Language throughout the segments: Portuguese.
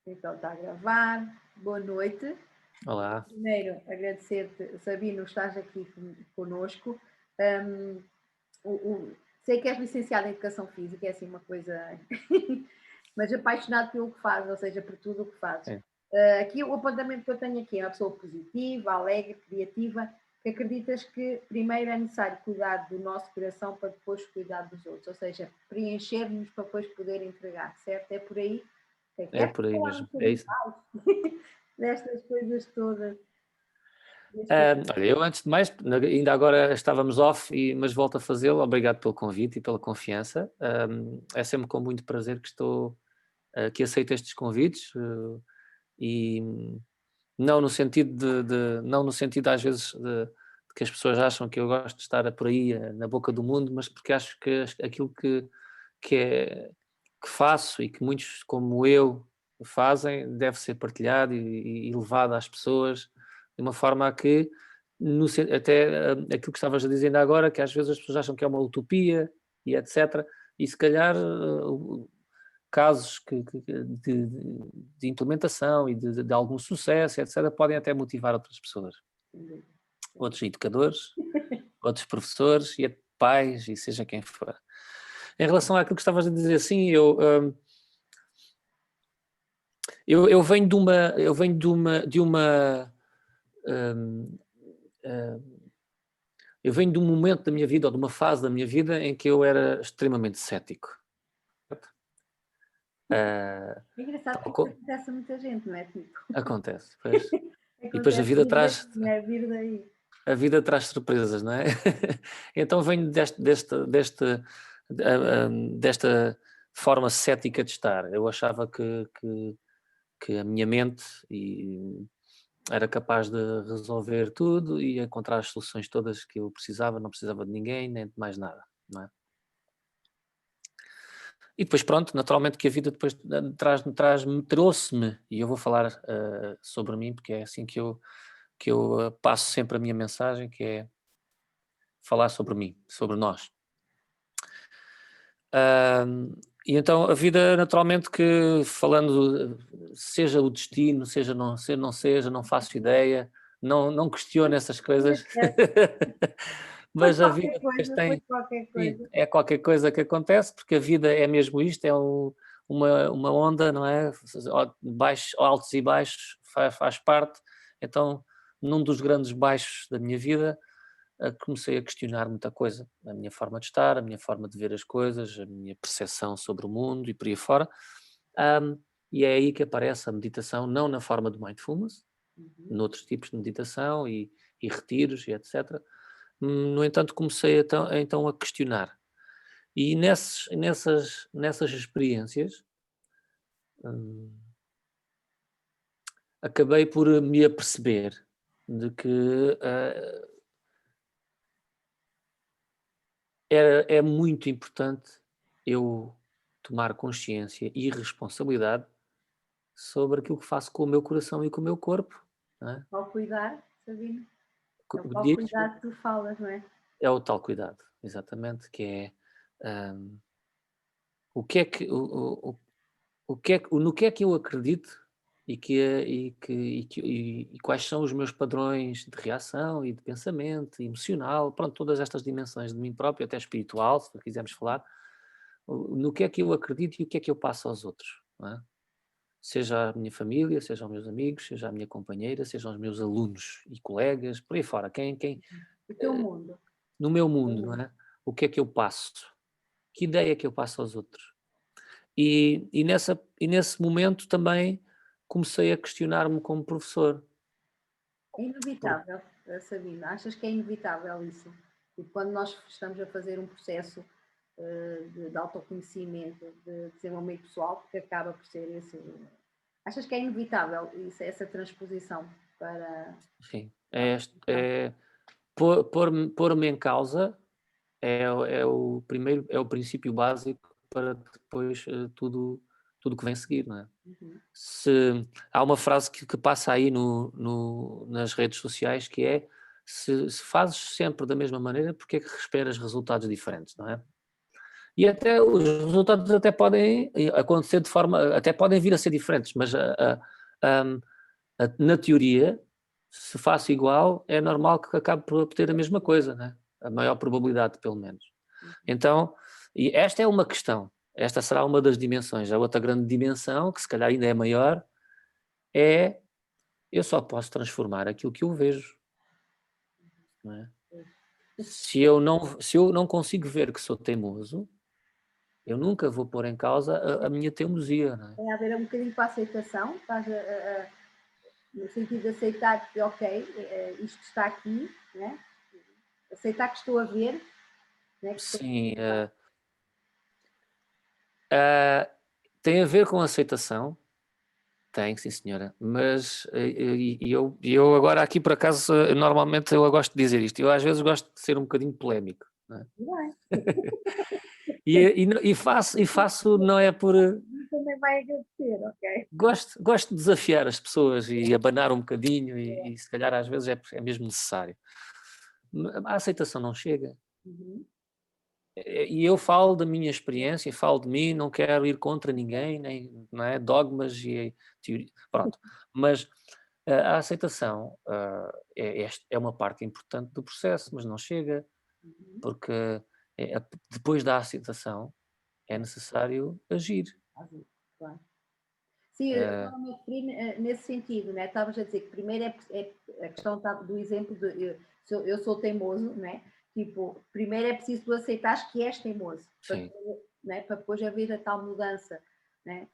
Então está a gravar. Boa noite. Olá. Primeiro, agradecer-te, Sabino, estás aqui conosco. Sei que és licenciado em Educação Física, é assim uma coisa... mas apaixonado pelo que fazes, ou seja, por tudo o que fazes. É. Aqui o apontamento que eu tenho aqui é uma pessoa positiva, alegre, criativa, que acreditas que primeiro é necessário cuidar do nosso coração para depois cuidar dos outros, ou seja, preencher-nos para depois poder entregar, certo? É por aí? É Queres por aí falar um mesmo, é bocadinho isso. mais destas coisas todas? Olha, eu antes de mais, ainda agora estávamos off, mas volto a fazê-lo. Obrigado pelo convite e pela confiança. É sempre com muito prazer que estou, que aceito estes convites, e não no sentido não no sentido às vezes de que as pessoas acham que eu gosto de estar por aí na boca do mundo, mas porque acho que aquilo que faço e que muitos como eu fazem deve ser partilhado e levado às pessoas de uma forma a que até aquilo que estavas a dizer ainda agora, que às vezes as pessoas acham que é uma utopia e etc. E se calhar casos de implementação e de algum sucesso, etc., podem até motivar outras pessoas, outros educadores, outros professores e pais, e seja quem for. Em relação àquilo que estavas a dizer, sim, eu venho eu venho de um momento da minha vida, ou de uma fase da minha vida, em que eu era extremamente cético. É engraçado Tal porque acontece a muita gente, não é? Tipo, acontece, pois. E depois acontece vir daí. a vida traz surpresas, não é? Então venho desta forma cética de estar. Eu achava que a minha mente era capaz de resolver tudo e encontrar as soluções todas que eu precisava, não precisava de ninguém nem de mais nada, não é? E depois pronto, naturalmente que a vida depois trouxe-me, e eu vou falar sobre mim, porque é assim que eu passo sempre a minha mensagem, que é falar sobre mim, sobre nós. E então a vida, naturalmente que falando, seja o destino, não seja, não faço ideia, não questiono essas coisas, Foi mas a qualquer vida depois coisa, foi tem, qualquer sim, coisa. é qualquer coisa que acontece, porque a vida é mesmo isto, é uma onda, não é? Altos e baixos, faz parte. Então, num dos grandes baixos da minha vida, comecei a questionar muita coisa, a minha forma de estar, a minha forma de ver as coisas, a minha percepção sobre o mundo e por aí fora. E é aí que aparece a meditação, não na forma do mindfulness, noutros tipos de meditação e retiros e etc. No entanto, comecei então a questionar. E nessas experiências, hum, acabei por me aperceber de que é muito importante eu tomar consciência e responsabilidade sobre aquilo que faço com o meu coração e com o meu corpo, não é? Ao cuidar, Sabino, é o ao Diz, cuidar que tu falas, não é? é o tal cuidado, exatamente, que é o que é que o que é que no que é que eu acredito e quais são os meus padrões de reação e de pensamento, emocional, pronto, todas estas dimensões de mim próprio, até espiritual, se quisermos falar, no que é que eu acredito e o que é que eu passo aos outros, não é? Seja a minha família, seja os meus amigos, seja a minha companheira, sejam os meus alunos e colegas, por aí fora, O teu mundo. no meu mundo, não é? O que é que eu passo? Que ideia é que eu passo aos outros? E nesse momento também comecei a questionar-me como professor. É inevitável, Sabino. Achas que é inevitável isso? E quando nós estamos a fazer um processo de autoconhecimento, de desenvolvimento pessoal, porque acaba por ser esse. Achas que é inevitável isso, essa transposição para Sim, a profissão? pôr-me em causa é o primeiro, é o princípio básico para depois tudo que vem a seguir, não é? Uhum. Há uma frase que passa aí nas redes sociais que é se fazes sempre da mesma maneira, porque é que esperas resultados diferentes, não é? E até os resultados até podem acontecer de forma, até podem vir a ser diferentes, mas na teoria, se faço igual, é normal que acabe por ter a mesma coisa, né? A maior probabilidade, pelo menos. Então, e esta é uma questão, esta será uma das dimensões. A outra grande dimensão, que se calhar ainda é maior, é eu só posso transformar aquilo que eu vejo. Não é? Se eu não consigo ver que sou teimoso, eu nunca vou pôr em causa a minha teimosia. Não é? Tem a ver um bocadinho com a aceitação, no sentido de aceitar que, ok, isto está aqui, né? Aceitar que estou a ver. Né? Sim, tem a ver com aceitação. Tem, sim senhora, mas eu agora aqui por acaso, normalmente eu gosto de dizer isto, eu às vezes gosto de ser um bocadinho polémico, não é? E faço não é por... Também vai agradecer, ok? Gosto de desafiar as pessoas e abanar um bocadinho e se calhar às vezes é mesmo necessário. A aceitação não chega. E eu falo da minha experiência, falo de mim, não quero ir contra ninguém, nem não é, dogmas e teoria, pronto. Mas a aceitação é uma parte importante do processo, mas não chega, porque depois da aceitação é necessário agir. Claro. Sim, eu estava a me referir nesse sentido, né? Estavas a dizer que primeiro é a questão do exemplo de eu sou teimoso, né? Tipo, primeiro é preciso tu aceitares que és teimoso, para depois haver a tal mudança, né?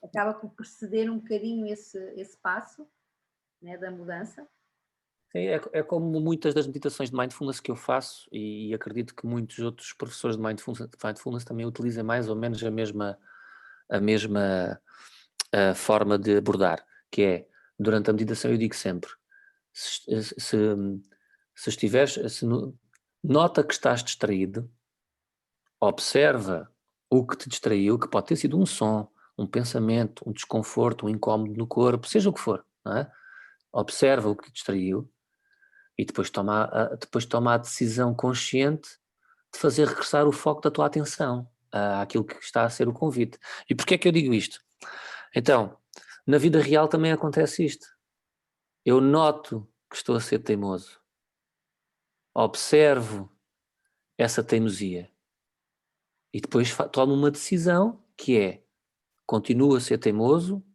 Acaba por preceder um bocadinho esse passo, né? Da mudança. Sim, é como muitas das meditações de mindfulness que eu faço e acredito que muitos outros professores de mindfulness também utilizem mais ou menos a mesma forma de abordar, que é, durante a meditação eu digo sempre, se estiveres, nota que estás distraído, observa o que te distraiu, que pode ter sido um som, um pensamento, um desconforto, um incómodo no corpo, seja o que for, não é? Observa o que te distraiu e depois toma a decisão consciente de fazer regressar o foco da tua atenção àquilo que está a ser o convite. E porquê é que eu digo isto? Então, na vida real também acontece isto. Eu noto que estou a ser teimoso. Observo essa teimosia. E depois tomo uma decisão que é, continuo a ser teimoso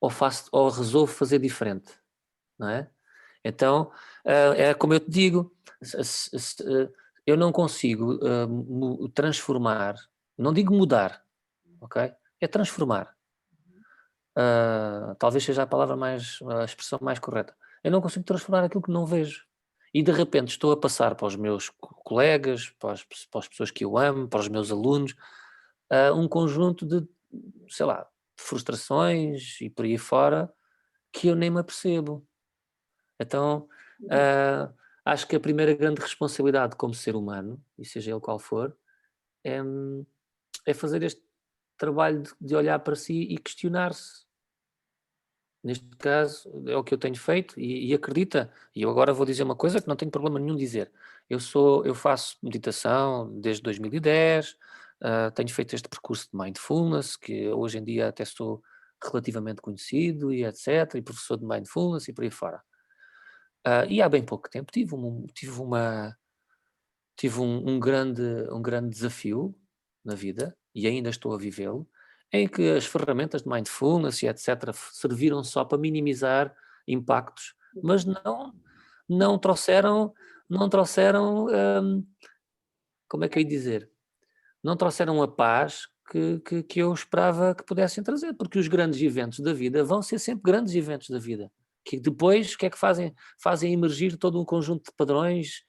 ou resolvo fazer diferente, não é? Então, é como eu te digo, eu não consigo transformar, não digo mudar, ok? É transformar. Talvez seja a expressão mais correta. Eu não consigo transformar aquilo que não vejo. E de repente estou a passar para os meus colegas, para as pessoas que eu amo, para os meus alunos, um conjunto de, sei lá, frustrações e por aí fora que eu nem me apercebo. Então, acho que a primeira grande responsabilidade como ser humano, e seja ele qual for, é fazer este trabalho de olhar para si e questionar-se. Neste caso, é o que eu tenho feito e acredita, e eu agora vou dizer uma coisa que não tenho problema nenhum de dizer. Eu faço meditação desde 2010, tenho feito este percurso de mindfulness, que hoje em dia até sou relativamente conhecido e etc, e professor de mindfulness e por aí fora. E há bem pouco tempo tive um grande desafio na vida, e ainda estou a vivê-lo, em que as ferramentas de mindfulness e etc. serviram só para minimizar impactos, mas não trouxeram, como é que eu ia dizer? Não trouxeram a paz que eu esperava que pudessem trazer, porque os grandes eventos da vida vão ser sempre grandes eventos da vida, que depois o que é que fazem? Fazem emergir todo um conjunto de padrões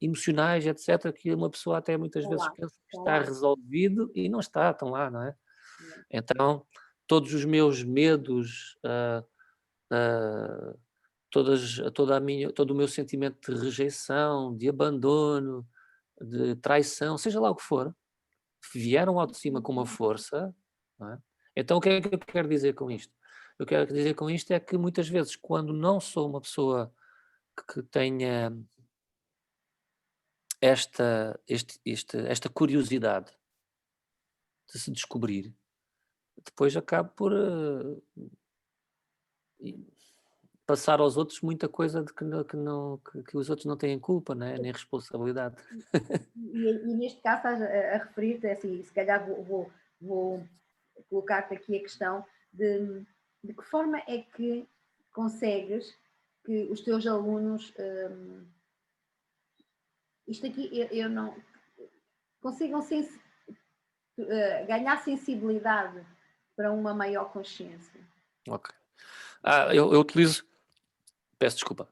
emocionais, etc., que uma pessoa até muitas vezes pensa que está resolvido e não está, estão lá, não é? Então, todos os meus medos, todo o meu sentimento de rejeição, de abandono, de traição, seja lá o que for, vieram ao de cima com uma força, não é? Então, o que é que eu quero dizer com isto? Eu quero dizer com isto é que muitas vezes, quando não sou uma pessoa que tenha esta curiosidade de se descobrir, depois acabo por passar aos outros muita coisa de que os outros não têm culpa, né? Nem responsabilidade. E neste caso estás a referir-te, assim, se calhar vou colocar-te aqui a questão de que forma é que consegues que os teus alunos, isto aqui eu não, consigam ganhar sensibilidade para uma maior consciência. Ok. Eu utilizo, peço desculpa,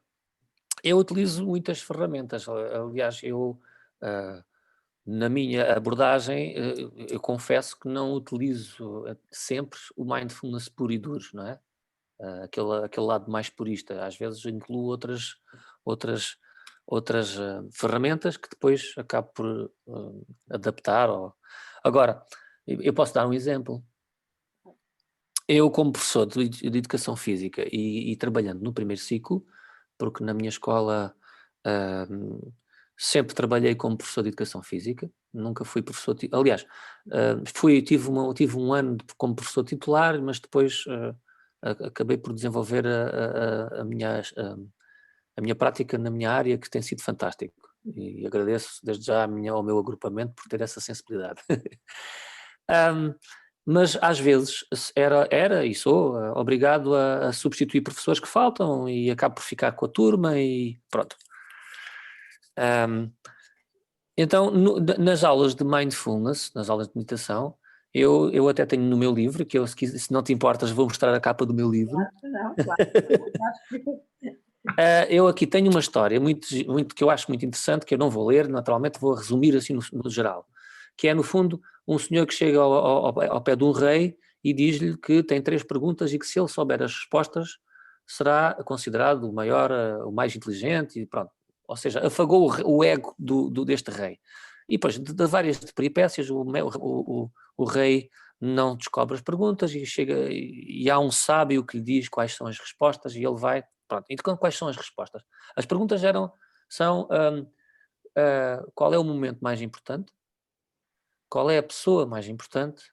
eu utilizo muitas ferramentas. Aliás, na minha abordagem, eu confesso que não utilizo sempre o mindfulness puro e duro, não é? Aquele lado mais purista. Às vezes incluo outras, outras ferramentas que depois acabo por adaptar. Agora, eu posso dar um exemplo. Eu, como professor de educação física e trabalhando no primeiro ciclo, porque na minha escola sempre trabalhei como professor de educação física, nunca fui professor, aliás, tive um ano como professor titular, mas depois acabei por desenvolver a minha prática na minha área, que tem sido fantástico, e agradeço desde já ao meu agrupamento por ter essa sensibilidade. Mas às vezes era e sou obrigado a substituir professores que faltam e acabo por ficar com a turma e pronto. Então, nas aulas de mindfulness, nas aulas de meditação, eu até tenho no meu livro, que se não te importas, vou mostrar a capa do meu livro. Não, claro. Eu aqui tenho uma história que eu acho muito interessante, que eu não vou ler, naturalmente vou resumir assim no geral, que é no fundo um senhor que chega ao pé de um rei e diz-lhe que tem 3 perguntas e que se ele souber as respostas será considerado o maior, o mais inteligente e pronto. Ou seja, afagou o ego deste rei. E depois de várias peripécias o rei não descobre as perguntas e chega e há um sábio que lhe diz quais são as respostas e ele vai. Pronto, então quais são as respostas? As perguntas são qual é o momento mais importante, qual é a pessoa mais importante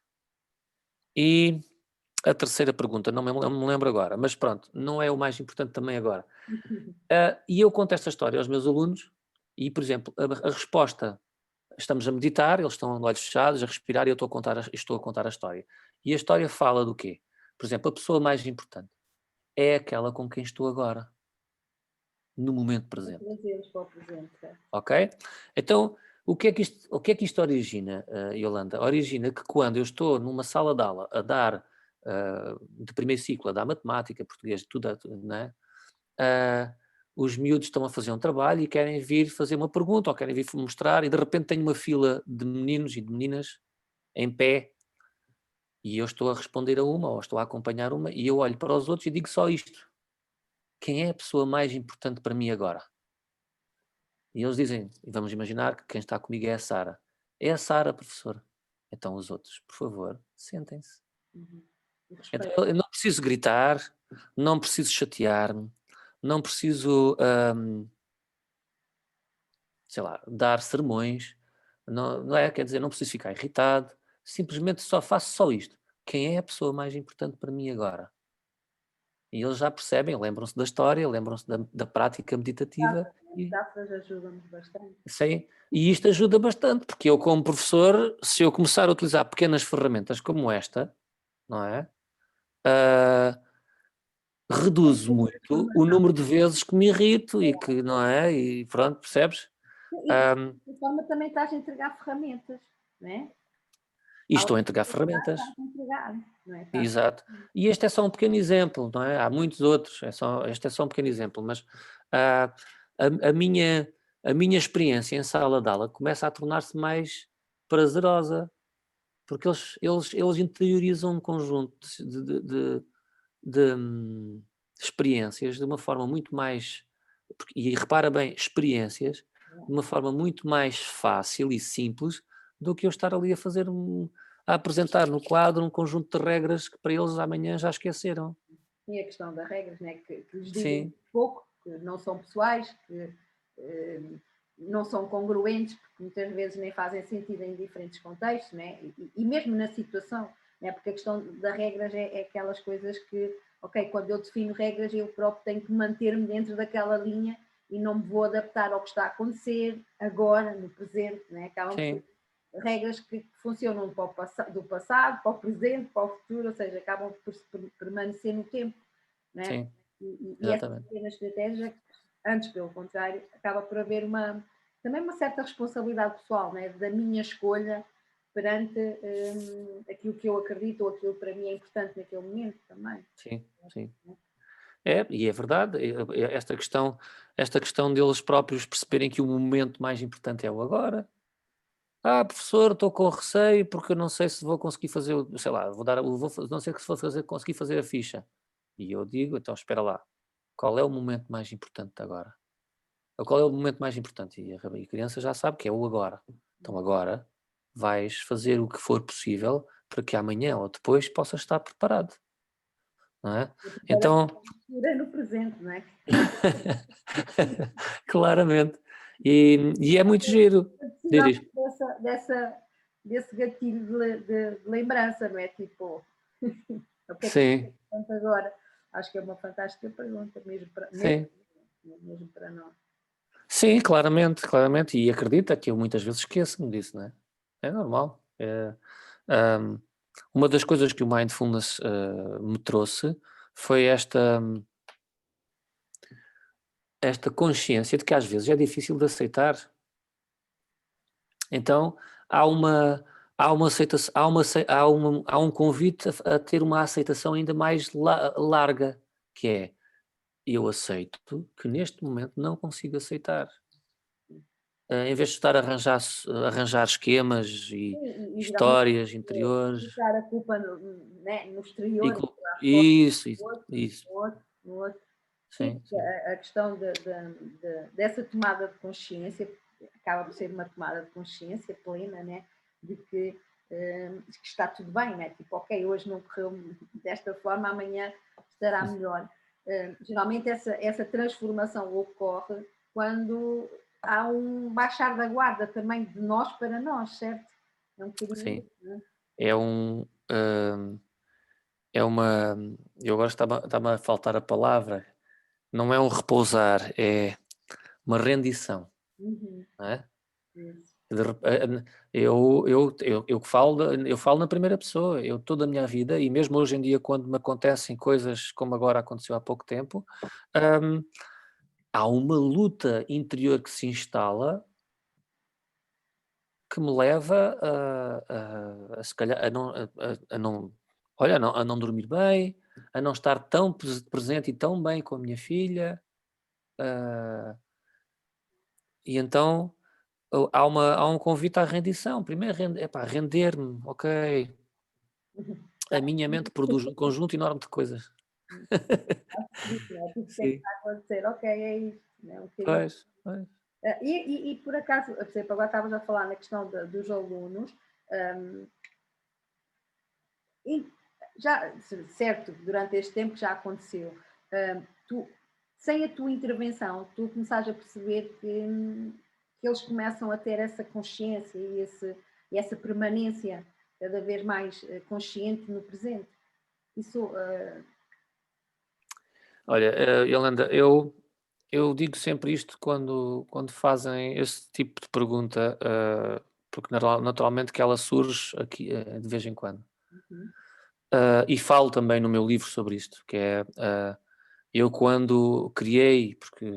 e a terceira pergunta, não me lembro agora, mas pronto, não é o mais importante também agora. E eu conto esta história aos meus alunos e, por exemplo, a resposta, estamos a meditar, eles estão de olhos fechados, a respirar e eu estou a contar a história. E a história fala do quê? Por exemplo, a pessoa mais importante é aquela com quem estou agora. No momento presente. Ok? Então, o que é que isto origina, Yolanda? Origina que quando eu estou numa sala de aula a dar, de primeiro ciclo, a dar matemática, português, tudo, né? Os miúdos estão a fazer um trabalho e querem vir fazer uma pergunta ou querem vir mostrar e de repente tenho uma fila de meninos e de meninas em pé e eu estou a responder a uma ou estou a acompanhar uma e eu olho para os outros e digo só isto. Quem é a pessoa mais importante para mim agora? E eles dizem, e vamos imaginar que quem está comigo é a Sara. É a Sara, professor. Então os outros, por favor, sentem-se. Então, eu não preciso gritar, não preciso chatear-me, não preciso, sei lá, dar sermões, não é? Quer dizer, não preciso ficar irritado, simplesmente faço só isto. Quem é a pessoa mais importante para mim agora? E eles já percebem, lembram-se da história, lembram-se da prática meditativa. Metáforas ajudam-nos bastante. Sim, e isto ajuda bastante, porque eu como professor, se eu começar a utilizar pequenas ferramentas como esta, não é? Reduzo muito o número de vezes que me irrito e que, não é? E pronto, percebes? E de forma também estás a entregar ferramentas, não é? E estou a entregar ferramentas. Não é? Exato. E este é só um pequeno exemplo, não é? Há muitos outros, este é só um pequeno exemplo, mas a minha experiência em sala de aula começa a tornar-se mais prazerosa, porque eles interiorizam um conjunto de experiências de uma forma muito mais, e repara bem, experiências de uma forma muito mais fácil e simples do que eu estar ali a apresentar no quadro um conjunto de regras que para eles amanhã já esqueceram. E a questão das regras, né? que lhes Sim. dizem pouco, que não são pessoais, que não são congruentes, porque muitas vezes nem fazem sentido em diferentes contextos, né? E mesmo na situação, né? Porque a questão da regras é aquelas coisas que, ok, quando eu defino regras, eu próprio tenho que manter-me dentro daquela linha e não me vou adaptar ao que está a acontecer agora, no presente, né? Acabam por ser regras que funcionam para do passado, para o presente, para o futuro, ou seja, acabam por permanecer no tempo, né? Sim, E essas pequenas estratégias, antes pelo contrário, acaba por haver também uma certa responsabilidade pessoal, né? Da minha escolha perante aquilo que eu acredito ou aquilo que para mim é importante naquele momento também. sim, sim. E é verdade, esta questão deles próprios perceberem que o momento mais importante é o agora. Professor, estou com receio porque eu não sei se vou conseguir fazer, sei lá, não sei se vou conseguir fazer a ficha. E eu digo, então espera lá, qual é o momento mais importante agora? Ou qual é o momento mais importante? E a criança já sabe que é o agora. Então agora vais fazer o que for possível para que amanhã ou depois possas estar preparado. Não é? Então, no presente, não é? claramente. E é muito giro. Diz. Desse gatilho de lembrança, não é? Tipo, o que é Sim, que agora? Acho que é uma fantástica pergunta, mesmo sim. mesmo para nós. Sim, claramente, claramente. E acredita que eu muitas vezes esqueço-me disso, não é? É normal. Uma das coisas que o Mindfulness me trouxe foi esta consciência de que às vezes é difícil de aceitar. Então há uma aceitação, há um convite a ter uma aceitação ainda mais larga, que é eu aceito que neste momento não consigo aceitar. Em vez de estar a arranjar esquemas e histórias interiores. Colocar a culpa no E exterior, isso, no outro. Sim, sim, sim. a questão dessa tomada de consciência acaba por ser uma tomada de consciência plena, né? De que está tudo bem, né? Tipo, ok, hoje não correu desta forma, amanhã estará melhor. Geralmente essa transformação ocorre quando há um baixar da guarda também de nós para nós, certo? É um bocadinho isso, né? É uma. Eu agora está-me a faltar a palavra. Não é um repousar, é uma rendição. Não é? Isso. Eu falo na primeira pessoa. Eu toda a minha vida, e mesmo hoje em dia, quando me acontecem coisas como agora aconteceu há pouco tempo, há uma luta interior que se instala que me leva se calhar a não, olha, a não dormir bem, a não estar tão presente e tão bem com a minha filha, e então há um convite à rendição. Primeiro render-me, ok. A minha mente produz um conjunto enorme de coisas. Tudo tem que Sim, estar a acontecer, ok, é isto. Né? pois. E por acaso, por exemplo, agora estavas a falar na questão dos alunos, e já, certo, durante este tempo já aconteceu, sem a tua intervenção, tu começaste a perceber que eles começam a ter essa consciência e essa permanência cada vez mais consciente no presente. Isso. Olha, Yolanda, eu digo sempre isto quando fazem esse tipo de pergunta, porque naturalmente que ela surge aqui de vez em quando. E falo também no meu livro sobre isto, que é eu quando criei, porque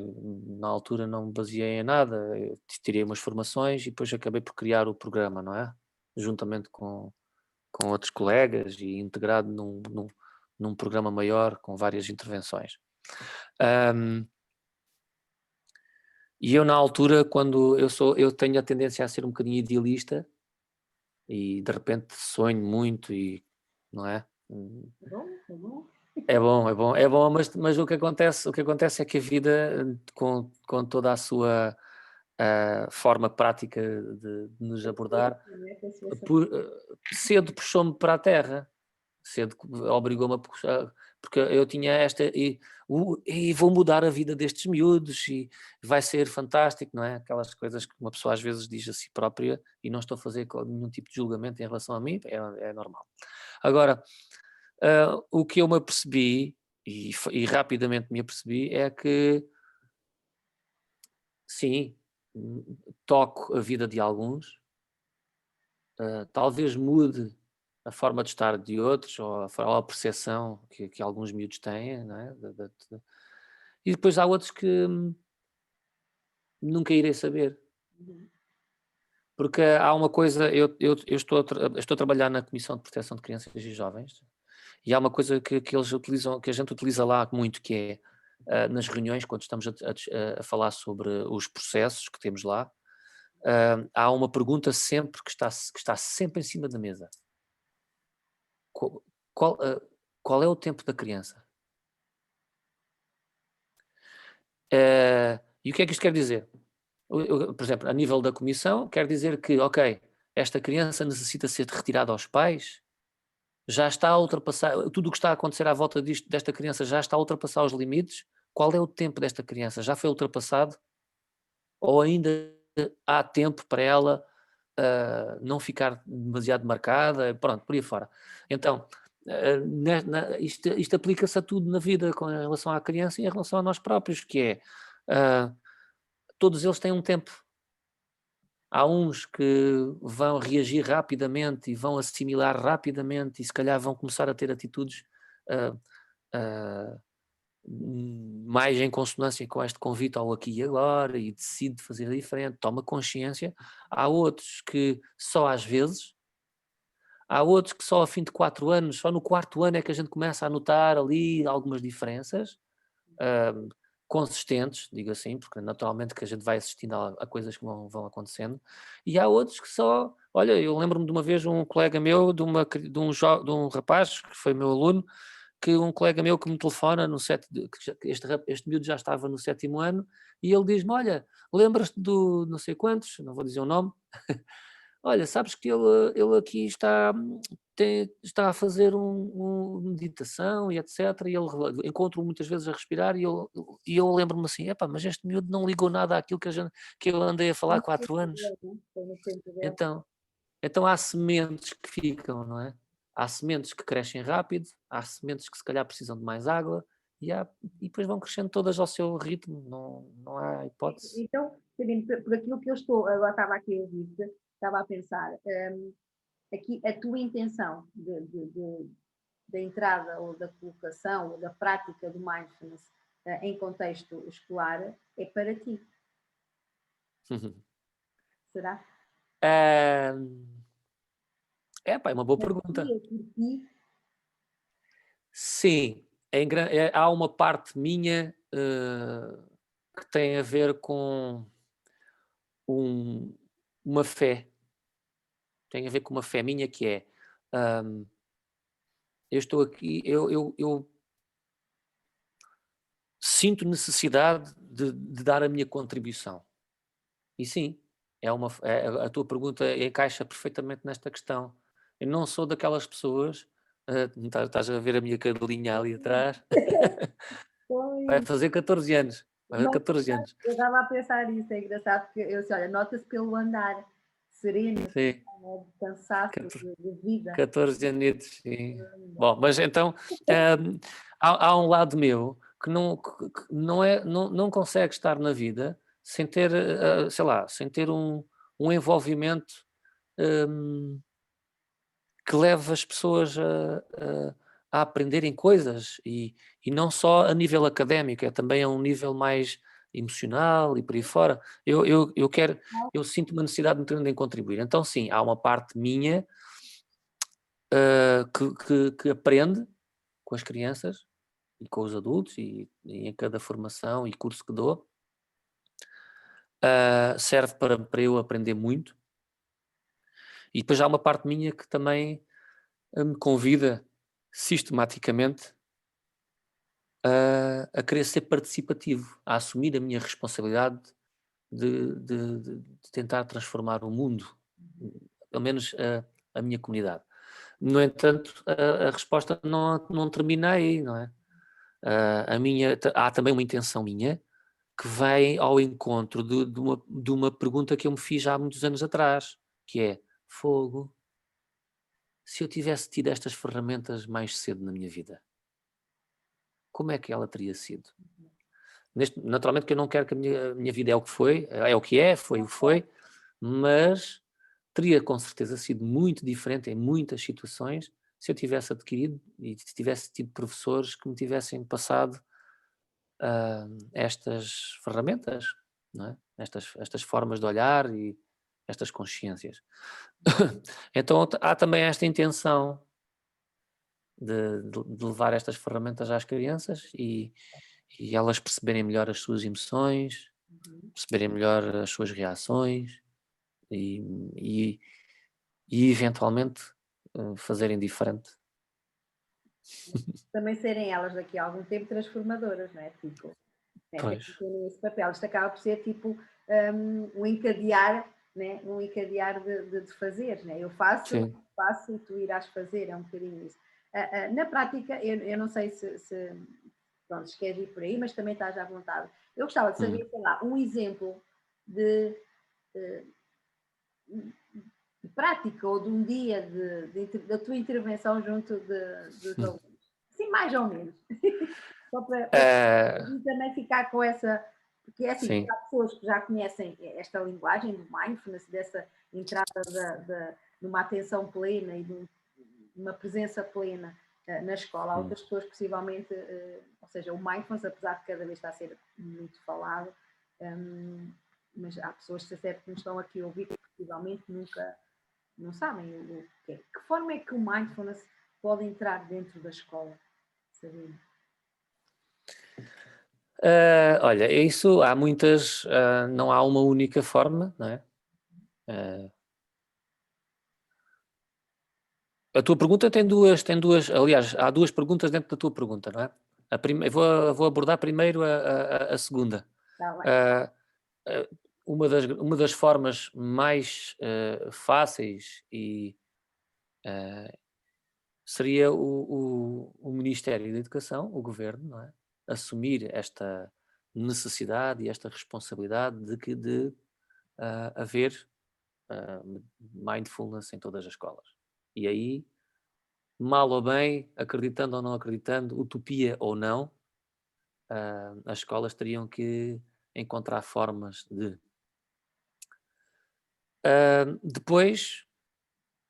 na altura não me baseei em nada, eu tirei umas formações e depois acabei por criar o programa, não é? Juntamente com outros colegas e integrado num programa maior com várias intervenções. E eu na altura, quando eu tenho a tendência a ser um bocadinho idealista e de repente sonho muito e, não é? É bom, é bom, é bom, mas o que acontece é que a vida, com toda a sua forma prática de nos abordar, cedo puxou-me para a terra. cedo obrigou-me porque eu tinha esta, e vou mudar a vida destes miúdos e vai ser fantástico, não é? Aquelas coisas que uma pessoa às vezes diz a si própria e não estou a fazer nenhum tipo de julgamento em relação a mim, é normal. Agora, o que eu me apercebi, e rapidamente me apercebi, é que sim, toco a vida de alguns, talvez mude a forma de estar de outros, ou a percepção que alguns miúdos têm, não é? E depois há outros que nunca irei saber. Uhum. Porque há uma coisa, eu estou a trabalhar na Comissão de Proteção de Crianças e Jovens, e há uma coisa que eles utilizam, que a gente utiliza lá muito, que é nas reuniões, quando estamos a falar sobre os processos que temos lá, há uma pergunta sempre que está sempre em cima da mesa. Qual, qual é o tempo da criança? E o que é que isto quer dizer? Por exemplo, a nível da comissão, quer dizer que, ok, esta criança necessita ser retirada aos pais, já está a ultrapassar, tudo o que está a acontecer à volta desta criança já está a ultrapassar os limites. Qual é o tempo desta criança? Já foi ultrapassado? Ou ainda há tempo para ela não ficar demasiado marcada? Pronto, por aí fora. Então, isto aplica-se a tudo na vida com relação à criança e em relação a nós próprios, que é, todos eles têm um tempo. Há uns que vão reagir rapidamente e vão assimilar rapidamente e se calhar vão começar a ter atitudes mais em consonância com este convite ao aqui e agora e decide fazer diferente, toma consciência. Há outros que só às vezes, há outros que só a fim de 4 anos, só no 4º ano é que a gente começa a notar ali algumas diferenças consistentes, digo assim, porque naturalmente que a gente vai assistindo a coisas que vão acontecendo, e há outros que só, olha, eu lembro-me de uma vez um colega meu, de um rapaz que foi meu aluno, que um colega meu que me telefona este miúdo já estava no 7º ano, e ele diz-me, olha, lembras-te do não sei quantos, não vou dizer o nome, olha, sabes que ele aqui está a fazer meditação e etc. E ele encontro muitas vezes a respirar e eu lembro-me assim, epá, mas este miúdo não ligou nada àquilo que eu andei a falar há 4 anos. Então há sementes que ficam, não é? Há sementes que crescem rápido, há sementes que se calhar precisam de mais água e depois vão crescendo todas ao seu ritmo, não há hipótese. Então, Sabino, por aquilo que eu agora estava aqui a ouvir-te, estava a pensar, aqui a tua intenção da entrada ou da colocação ou da prática do mindfulness em contexto escolar é para ti. Será? É uma boa pergunta. Sim, há uma parte minha que tem a ver com uma fé. Tem a ver com uma fé minha que é, eu estou aqui, eu sinto necessidade de dar a minha contribuição. E sim, a tua pergunta encaixa perfeitamente nesta questão. Eu não sou daquelas pessoas, estás a ver a minha cadelinha ali atrás, vai fazer 14 anos. Vai fazer 14 anos. Eu estava a pensar nisso, é engraçado, porque eu disse, olha, nota-se pelo andar sereno, Sim. de cansaço, de vida. 14 anos, sim. Bom, mas então há um lado meu que não consegue estar na vida sem ter, sei lá, sem ter um envolvimento que leve as pessoas a aprenderem coisas e não só a nível académico, é também a um nível mais emocional e por aí fora. Eu sinto uma necessidade muito grande em contribuir. Então sim, há uma parte minha que aprende com as crianças e com os adultos e em cada formação e curso que dou, serve para eu aprender muito. E depois há uma parte minha que também me convida sistematicamente a querer ser participativo, a assumir a minha responsabilidade de tentar transformar o mundo, pelo menos a minha comunidade. No entanto, a resposta não termina aí, não é? Há também uma intenção minha que vai ao encontro de uma pergunta que eu me fiz há muitos anos atrás, que é: fogo, se eu tivesse tido estas ferramentas mais cedo na minha vida, como é que ela teria sido? Naturalmente que eu não quero que a minha vida é o que foi, é o que é, foi o que foi, mas teria com certeza sido muito diferente em muitas situações se eu tivesse adquirido e se tivesse tido professores que me tivessem passado estas ferramentas, não é? Estas formas de olhar e estas consciências. Então há também esta intenção de levar estas ferramentas às crianças e elas perceberem melhor as suas emoções, perceberem melhor as suas reações e eventualmente fazerem diferente. Também serem elas daqui a algum tempo transformadoras, não é? Tipo, Pois. terem esse papel. Isto acaba por ser tipo um encadear, né? Um encadear de fazeres, né? Eu faço e tu irás fazer, é um bocadinho isso. Na prática, eu não sei se pronto, se queres ir por aí, mas também estás à vontade. Eu gostava de saber, sei lá, um exemplo de prática ou de um dia da tua intervenção junto dos alunos. Sim, mais ou menos. Só para também ficar com essa. Porque é assim, há pessoas que já conhecem esta linguagem do mindfulness, dessa entrada numa atenção plena e de uma presença plena na escola. Há outras pessoas, possivelmente, ou seja, o mindfulness, apesar de cada vez estar a ser muito falado, mas há pessoas que nos estão aqui a ouvir que possivelmente nunca não sabem o que é. Que forma é que o mindfulness pode entrar dentro da escola? Sabina? Olha, isso há muitas, não há uma única forma, não é? A tua pergunta tem duas, aliás, há duas perguntas dentro da tua pergunta, não é? Vou abordar primeiro a segunda. Tá bem. Uma das formas mais fáceis seria o Ministério da Educação, o Governo, não é? Assumir esta necessidade e esta responsabilidade de haver mindfulness em todas as escolas. E aí, mal ou bem, acreditando ou não acreditando, utopia ou não, as escolas teriam que encontrar formas de. Depois,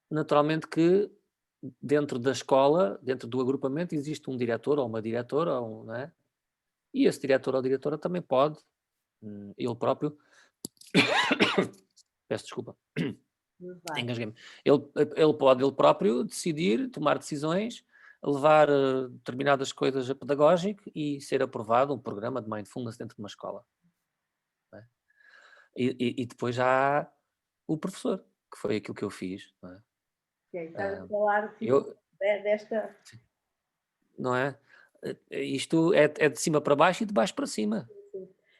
naturalmente que dentro da escola, dentro do agrupamento, existe um diretor ou uma diretora, não é? E esse diretor ou diretora também pode, ele próprio, peço desculpa, engasguei-me, ele pode ele próprio decidir, tomar decisões, levar determinadas coisas a pedagógico e ser aprovado um programa de mindfulness dentro de uma escola. Não é? E depois há o professor, que foi aquilo que eu fiz. Não é? Estás a falar tipo, desta. Não é? Isto é de cima para baixo e de baixo para cima.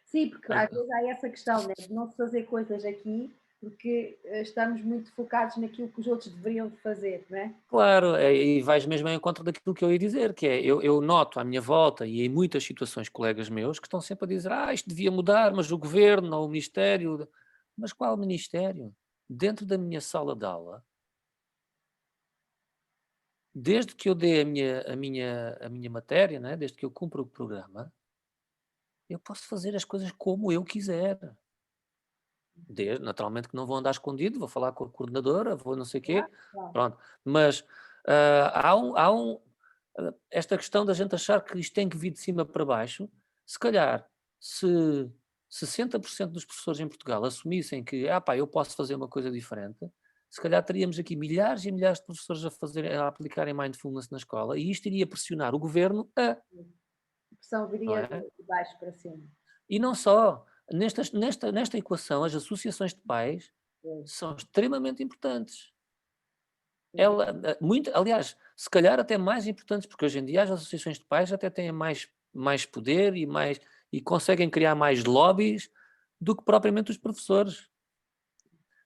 Sim, porque às vezes há essa questão, né, de não se fazer coisas aqui porque estamos muito focados naquilo que os outros deveriam fazer, não é? Claro, e vais mesmo em encontro daquilo que eu ia dizer, que é, eu noto à minha volta e em muitas situações colegas meus que estão sempre a dizer, isto devia mudar, mas o governo ou o ministério, mas qual ministério? Dentro da minha sala de aula, desde que eu dei a minha matéria, né, desde que eu cumpro o programa, eu posso fazer as coisas como eu quiser. Naturalmente que não vou andar escondido, vou falar com a coordenadora, vou não sei o quê, Claro. pronto. Mas esta questão da gente achar que isto tem que vir de cima para baixo, se calhar, se 60% dos professores em Portugal assumissem que, eu posso fazer uma coisa diferente, se calhar teríamos aqui milhares e milhares de professores a aplicarem mindfulness na escola e isto iria pressionar o governo a... A pressão Não viria é? de baixo para cima. E não só. Nesta equação, as associações de pais são extremamente importantes. Aliás, se calhar até mais importantes, porque hoje em dia as associações de pais até têm mais poder e conseguem criar mais lobbies do que propriamente os professores.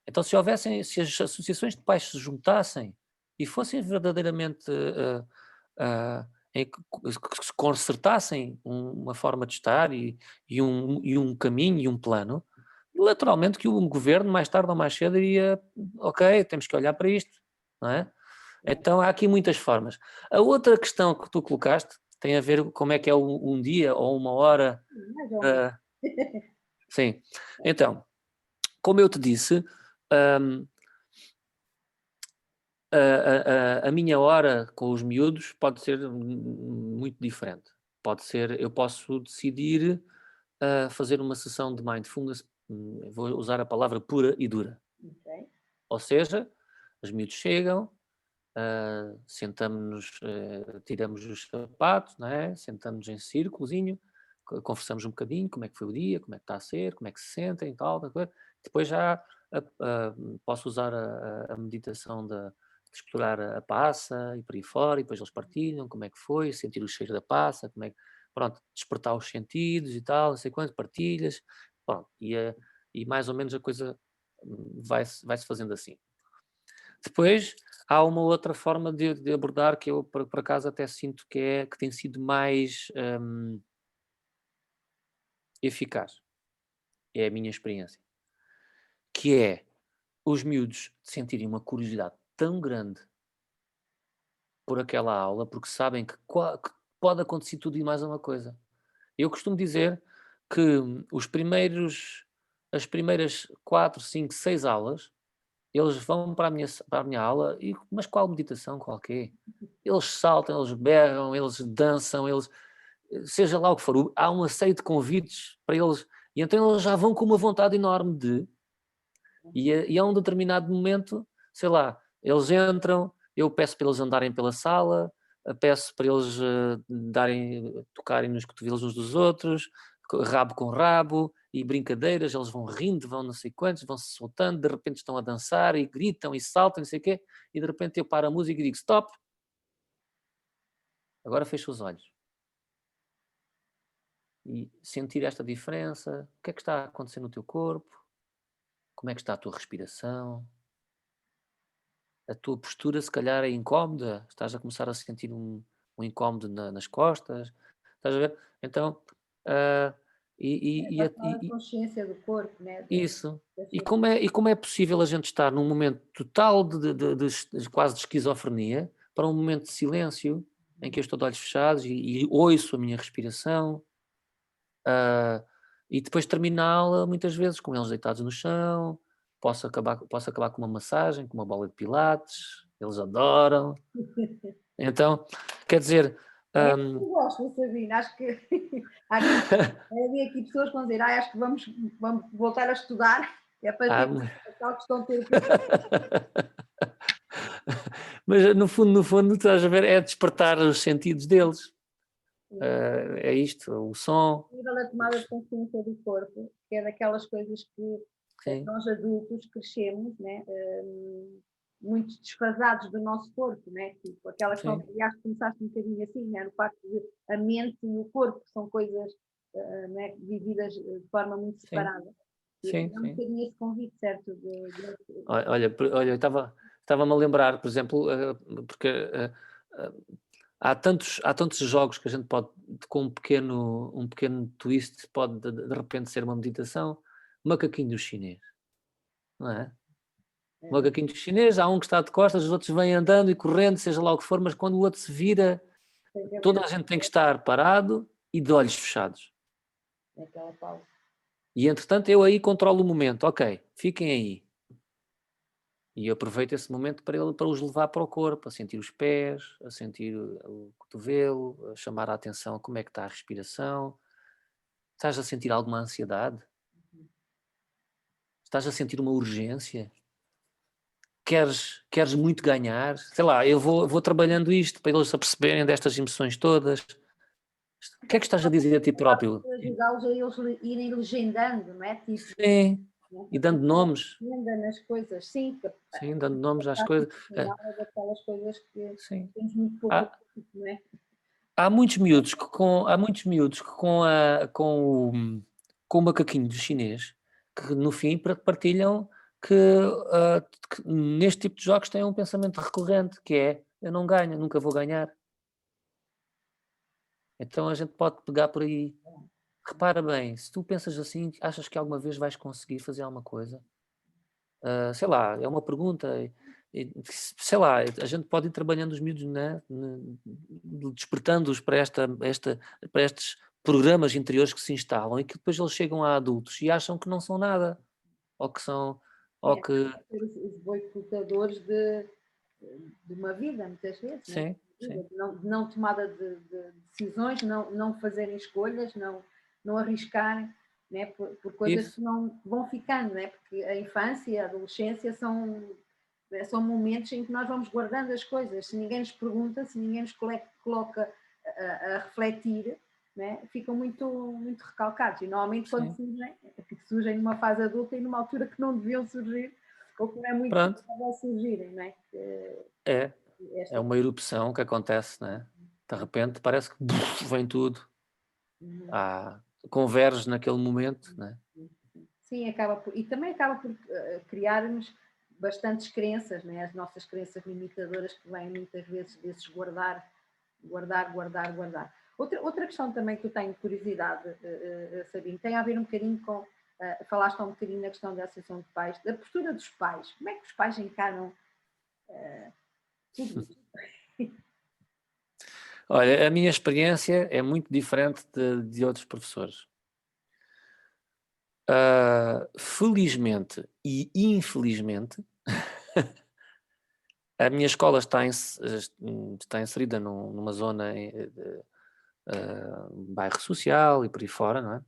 Então, se as associações de pais se juntassem e fossem verdadeiramente que se concertassem uma forma de estar e um caminho e um plano, naturalmente que o governo, mais tarde ou mais cedo, iria, ok, temos que olhar para isto, não é? Então há aqui muitas formas. A outra questão que tu colocaste tem a ver com como é que é um dia ou uma hora. Mais ou menos. Sim. Então, como eu te disse, hum, a minha hora com os miúdos pode ser muito diferente. Pode ser, eu posso decidir fazer uma sessão de mindfulness, vou usar a palavra pura e dura. Ok. Ou seja, os miúdos chegam, sentamos-nos, tiramos os sapatos, não é? Sentamos em círculozinho, conversamos um bocadinho, como é que foi o dia, como é que está a ser, como é que se sentem e tal. Depois já posso usar a meditação de explorar a passa e por aí fora, e depois eles partilham como é que foi, sentir o cheiro da passa, como é que, pronto, despertar os sentidos e tal, não sei quanto, partilhas, pronto, e mais ou menos a coisa vai-se fazendo assim. Depois há uma outra forma de abordar que eu, por acaso, até sinto que tem sido mais eficaz. É a minha experiência. Que é os miúdos sentirem uma curiosidade tão grande por aquela aula, porque sabem que pode acontecer tudo e mais uma coisa. Eu costumo dizer que as primeiras 4, 5, 6 aulas, eles vão para a minha aula, mas qual meditação, qual quê? Eles saltam, eles berram, eles dançam, seja lá o que for, há uma série de convites para eles, e então eles já vão com uma vontade enorme e a um determinado momento, sei lá, eles entram, eu peço para eles andarem pela sala, peço para eles tocarem nos cotovelos uns dos outros, rabo com rabo, e brincadeiras, eles vão rindo, vão não sei quantos, vão se soltando, de repente estão a dançar e gritam e saltam, não sei o quê, e de repente eu paro a música e digo, stop, agora fecha os olhos. E sentir esta diferença, o que é que está a acontecer no teu corpo, como é que está a tua respiração, a tua postura se calhar é incómoda, estás a começar a sentir um incómodo nas costas, estás a ver? Então, ah, e, e, Para e, tomar a e- consciência do corpo, né? isso. Da E sua- como é possível a gente estar num momento total de quase de esquizofrenia para um momento de silêncio em que eu estou de olhos fechados e ouço a minha respiração, ah, e depois terminá-la muitas vezes com eles deitados no chão, posso acabar com uma massagem, com uma bola de pilates, eles adoram. Então, quer dizer, É, hum, eu gosto, Sabina. Acho que havia aqui pessoas que vão dizer, acho que vamos voltar a estudar, é para há ter mu- a tal questão terapêutica. mas no fundo, estás a ver, é despertar os sentidos deles. É isto, o som, Nível da tomada de consciência do corpo, que é daquelas coisas que sim, nós adultos crescemos, né? Muito desfasados do nosso corpo, né? Tipo, aquela questão sim, que aliás começaste um bocadinho assim, né? No facto de a mente e o corpo são coisas né? Vividas de forma muito sim, separada. E aqui sim, é um sim. bocadinho esse convite, certo? Olha, eu estava-me a lembrar, por exemplo, porque ah, há tantos jogos que a gente pode, com um pequeno twist, pode de repente ser uma meditação. Macaquinho do chinês, não é? Macaquinho chinês, há um que está de costas, os outros vêm andando e correndo, seja lá o que for, mas quando o outro se vira, toda a gente tem que estar parado e de olhos fechados. Naquela pausa. E entretanto eu aí controlo o momento, ok, fiquem aí. E eu aproveito esse momento para os levar para o corpo, a sentir os pés, a sentir o cotovelo, a chamar a atenção a como é que está a respiração. Estás a sentir alguma ansiedade? Estás a sentir uma urgência? Queres muito ganhar? Sei lá, eu vou trabalhando isto para eles se aperceberem destas emoções todas. O que é que estás a dizer a ti próprio? Ajudá-los a eles irem legendando, não é? Tipo, Sim, né? e dando nomes. Legenda nas coisas, sim, que Sim, dando nomes às a coisas. final é daquelas coisas que Sim. temos muito pouco, Há, não é? há muitos miúdos que com o macaquinho do chinês que no fim partilham que neste tipo de jogos têm um pensamento recorrente, que é, eu não ganho, nunca vou ganhar. Então a gente pode pegar por aí. Repara bem, se tu pensas assim, achas que alguma vez vais conseguir fazer alguma coisa? Sei lá, é uma pergunta, sei lá, a gente pode ir trabalhando os miúdos, né? Despertando-os para estes programas interiores que se instalam e que depois eles chegam a adultos e acham que não são nada, ou que são, ou que, Os boicotadores de uma vida, muitas vezes, né? sim, sim, De não tomada de decisões, não fazerem escolhas, não arriscarem, né? Por coisas isso, que não vão ficando, né? Porque a infância e a adolescência são momentos em que nós vamos guardando as coisas. Se ninguém nos pergunta, se ninguém nos coloca a refletir, né? Ficam muito recalcados. E normalmente quando sim, surgem numa fase adulta e numa altura que não deviam surgir, ou que não é muito pronto, provável surgirem, não é? é, é Esta... uma erupção que acontece, né? De repente parece que vem tudo, converge naquele momento, né? Sim, acaba por, e também acaba por criarmos bastantes crenças, né? As nossas crenças limitadoras que vêm muitas vezes desses guardar. Outra questão também que eu tenho curiosidade, Sabine, tem a ver um bocadinho com, falaste um bocadinho na questão da associação de pais, da postura dos pais. Como é que os pais encaram tudo isto? Olha, a minha experiência é muito diferente de outros professores. Felizmente e infelizmente, a minha escola está inserida numa zona de bairro social e por aí fora, não é?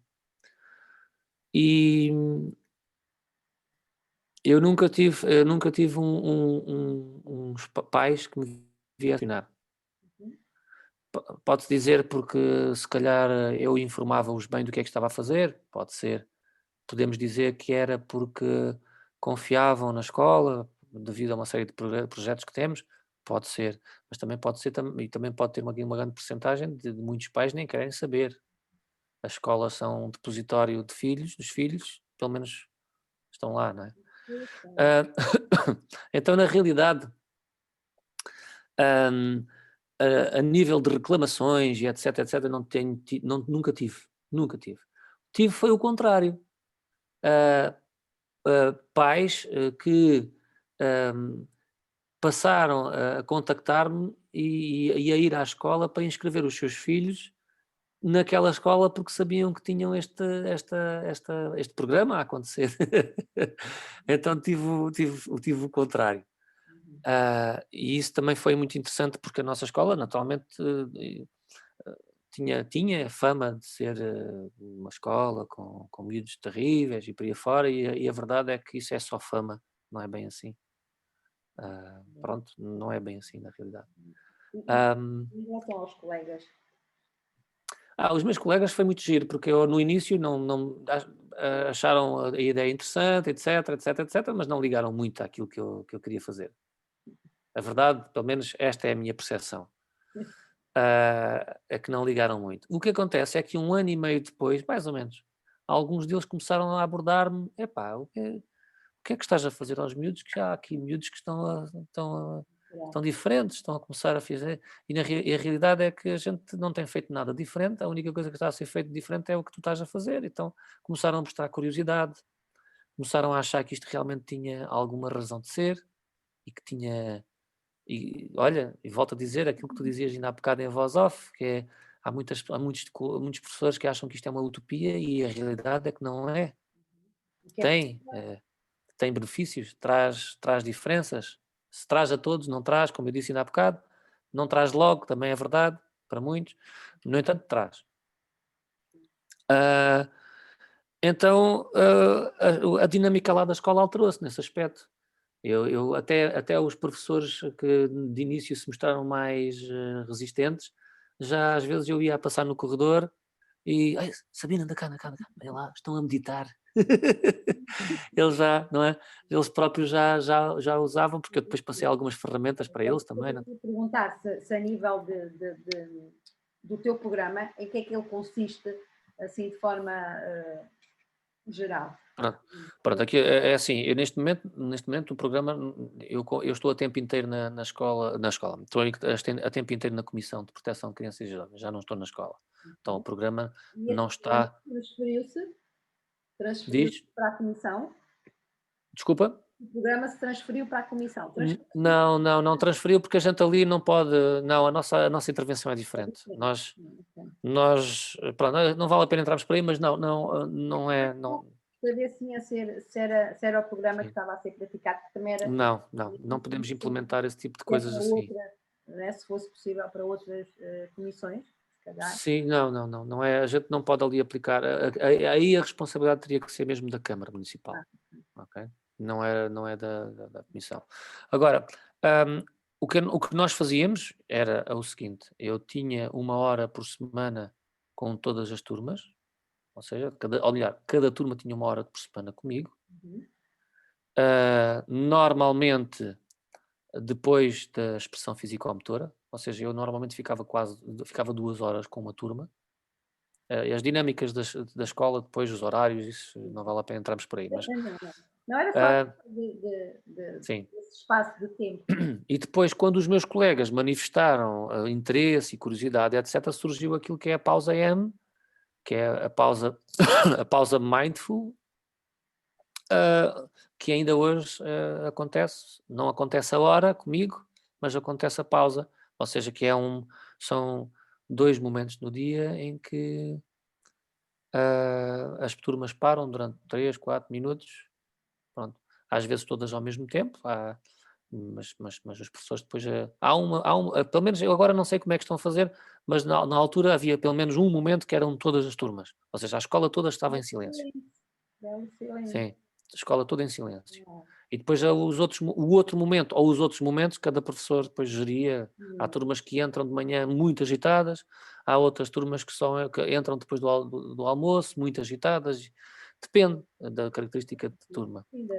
E eu nunca tive uns pais que me vieram ensinar. Pode-se dizer porque se calhar eu informava-os bem do que é que estava a fazer, pode ser. Podemos dizer que era porque confiavam na escola, devido a uma série de projetos que temos, pode ser, mas também pode ser, e também pode ter uma grande percentagem de muitos pais nem querem saber. As escolas são um depositório de filhos, dos filhos, pelo menos estão lá, não é? Ah, então, na realidade, ahm, a nível de reclamações e etc, etc, nunca tive, nunca tive. Tive foi o contrário. Pais que passaram a contactar-me e a ir à escola para inscrever os seus filhos naquela escola porque sabiam que tinham este programa a acontecer. Então tive o contrário. E isso também foi muito interessante porque a nossa escola, naturalmente, tinha fama de ser uma escola com miúdos terríveis e por aí fora, e a verdade é que isso é só fama, não é bem assim. Pronto, não é bem assim na realidade. Em relação aos colegas, Os meus colegas foi muito giro, porque eu no início não acharam a ideia interessante, etc, etc, etc, mas não ligaram muito àquilo que eu queria fazer. A verdade, pelo menos esta é a minha percepção. É que não ligaram muito. O que acontece é que 1 ano e meio depois, mais ou menos, alguns deles começaram a abordar-me, epá, o que é que estás a fazer aos miúdos? Que já há aqui miúdos que estão diferentes, estão a começar a fazer, e a realidade é que a gente não tem feito nada diferente, a única coisa que está a ser feito diferente é o que tu estás a fazer, então começaram a mostrar curiosidade, começaram a achar que isto realmente tinha alguma razão de ser, e que tinha, e olha, e volto a dizer aquilo que tu dizias ainda há bocado em voz off, que é, há muitos professores que acham que isto é uma utopia e a realidade é que não é, que é tem, tem benefícios, traz diferenças. Se traz a todos, não traz, como eu disse ainda há bocado, não traz logo, também é verdade, para muitos, no entanto, traz. Ah, então, a dinâmica lá da escola alterou-se nesse aspecto. Até os professores que de início se mostraram mais resistentes, já às vezes eu ia a passar no corredor e, ai, Sabina, anda cá, anda cá, anda cá, olha lá, estão a meditar. Eles já, não é? Eles próprios já usavam, porque eu depois passei algumas ferramentas para eles também, não é? Eu perguntar se a nível do teu programa, em que é que ele consiste, assim, de forma geral. Pronto, pronto, aqui é assim, eu neste momento o programa, eu estou a tempo inteiro na escola, estou a tempo inteiro na Comissão de Proteção de Crianças e Jovens, já não estou na escola. Então o programa E não esse programa está, transferiu-se diz, para a comissão. desculpa? O programa se transferiu para a comissão. Não transferiu porque a gente ali não pode, não, a nossa intervenção é diferente. Pronto, não vale a pena entrarmos por aí, mas não é, não, Para ver se era o programa que sim. estava a ser praticado, que também era. Não podemos implementar esse tipo de coisas para assim. outra, né, se fosse possível para outras comissões, se calhar. Sim, não é, a gente não pode ali aplicar, aí a responsabilidade teria que ser mesmo da Câmara Municipal, ok? Não é da Comissão. Agora, o que nós fazíamos era o seguinte, eu tinha 1 hora por semana com todas as turmas, ou seja, cada turma tinha 1 hora por semana comigo. Uhum. Normalmente, depois da expressão físico-motora, ou seja, eu normalmente ficava 2 horas com uma turma. As dinâmicas da escola, depois os horários, isso não vale a pena entrarmos por aí, mas Não era só ah, sim. desse espaço de tempo. E depois, quando os meus colegas manifestaram interesse e curiosidade, etc., surgiu aquilo que é a pausa M, que é a pausa, a pausa mindful, que ainda hoje acontece. Não acontece a hora comigo, mas acontece a pausa. Ou seja, são 2 momentos no dia em que as turmas param durante 3, 4 minutos, pronto. Às vezes todas ao mesmo tempo, mas os professores depois. Pelo menos eu agora não sei como é que estão a fazer, mas na altura havia pelo menos um momento que eram todas as turmas. Ou seja, a escola toda estava em silêncio. Belo silêncio. Sim, a escola toda em silêncio. Não. E depois o outro momento, ou os outros momentos, cada professor depois geria. Há turmas que entram de manhã muito agitadas, há outras turmas que entram depois do almoço, muito agitadas. Depende da característica de turma. Sim, da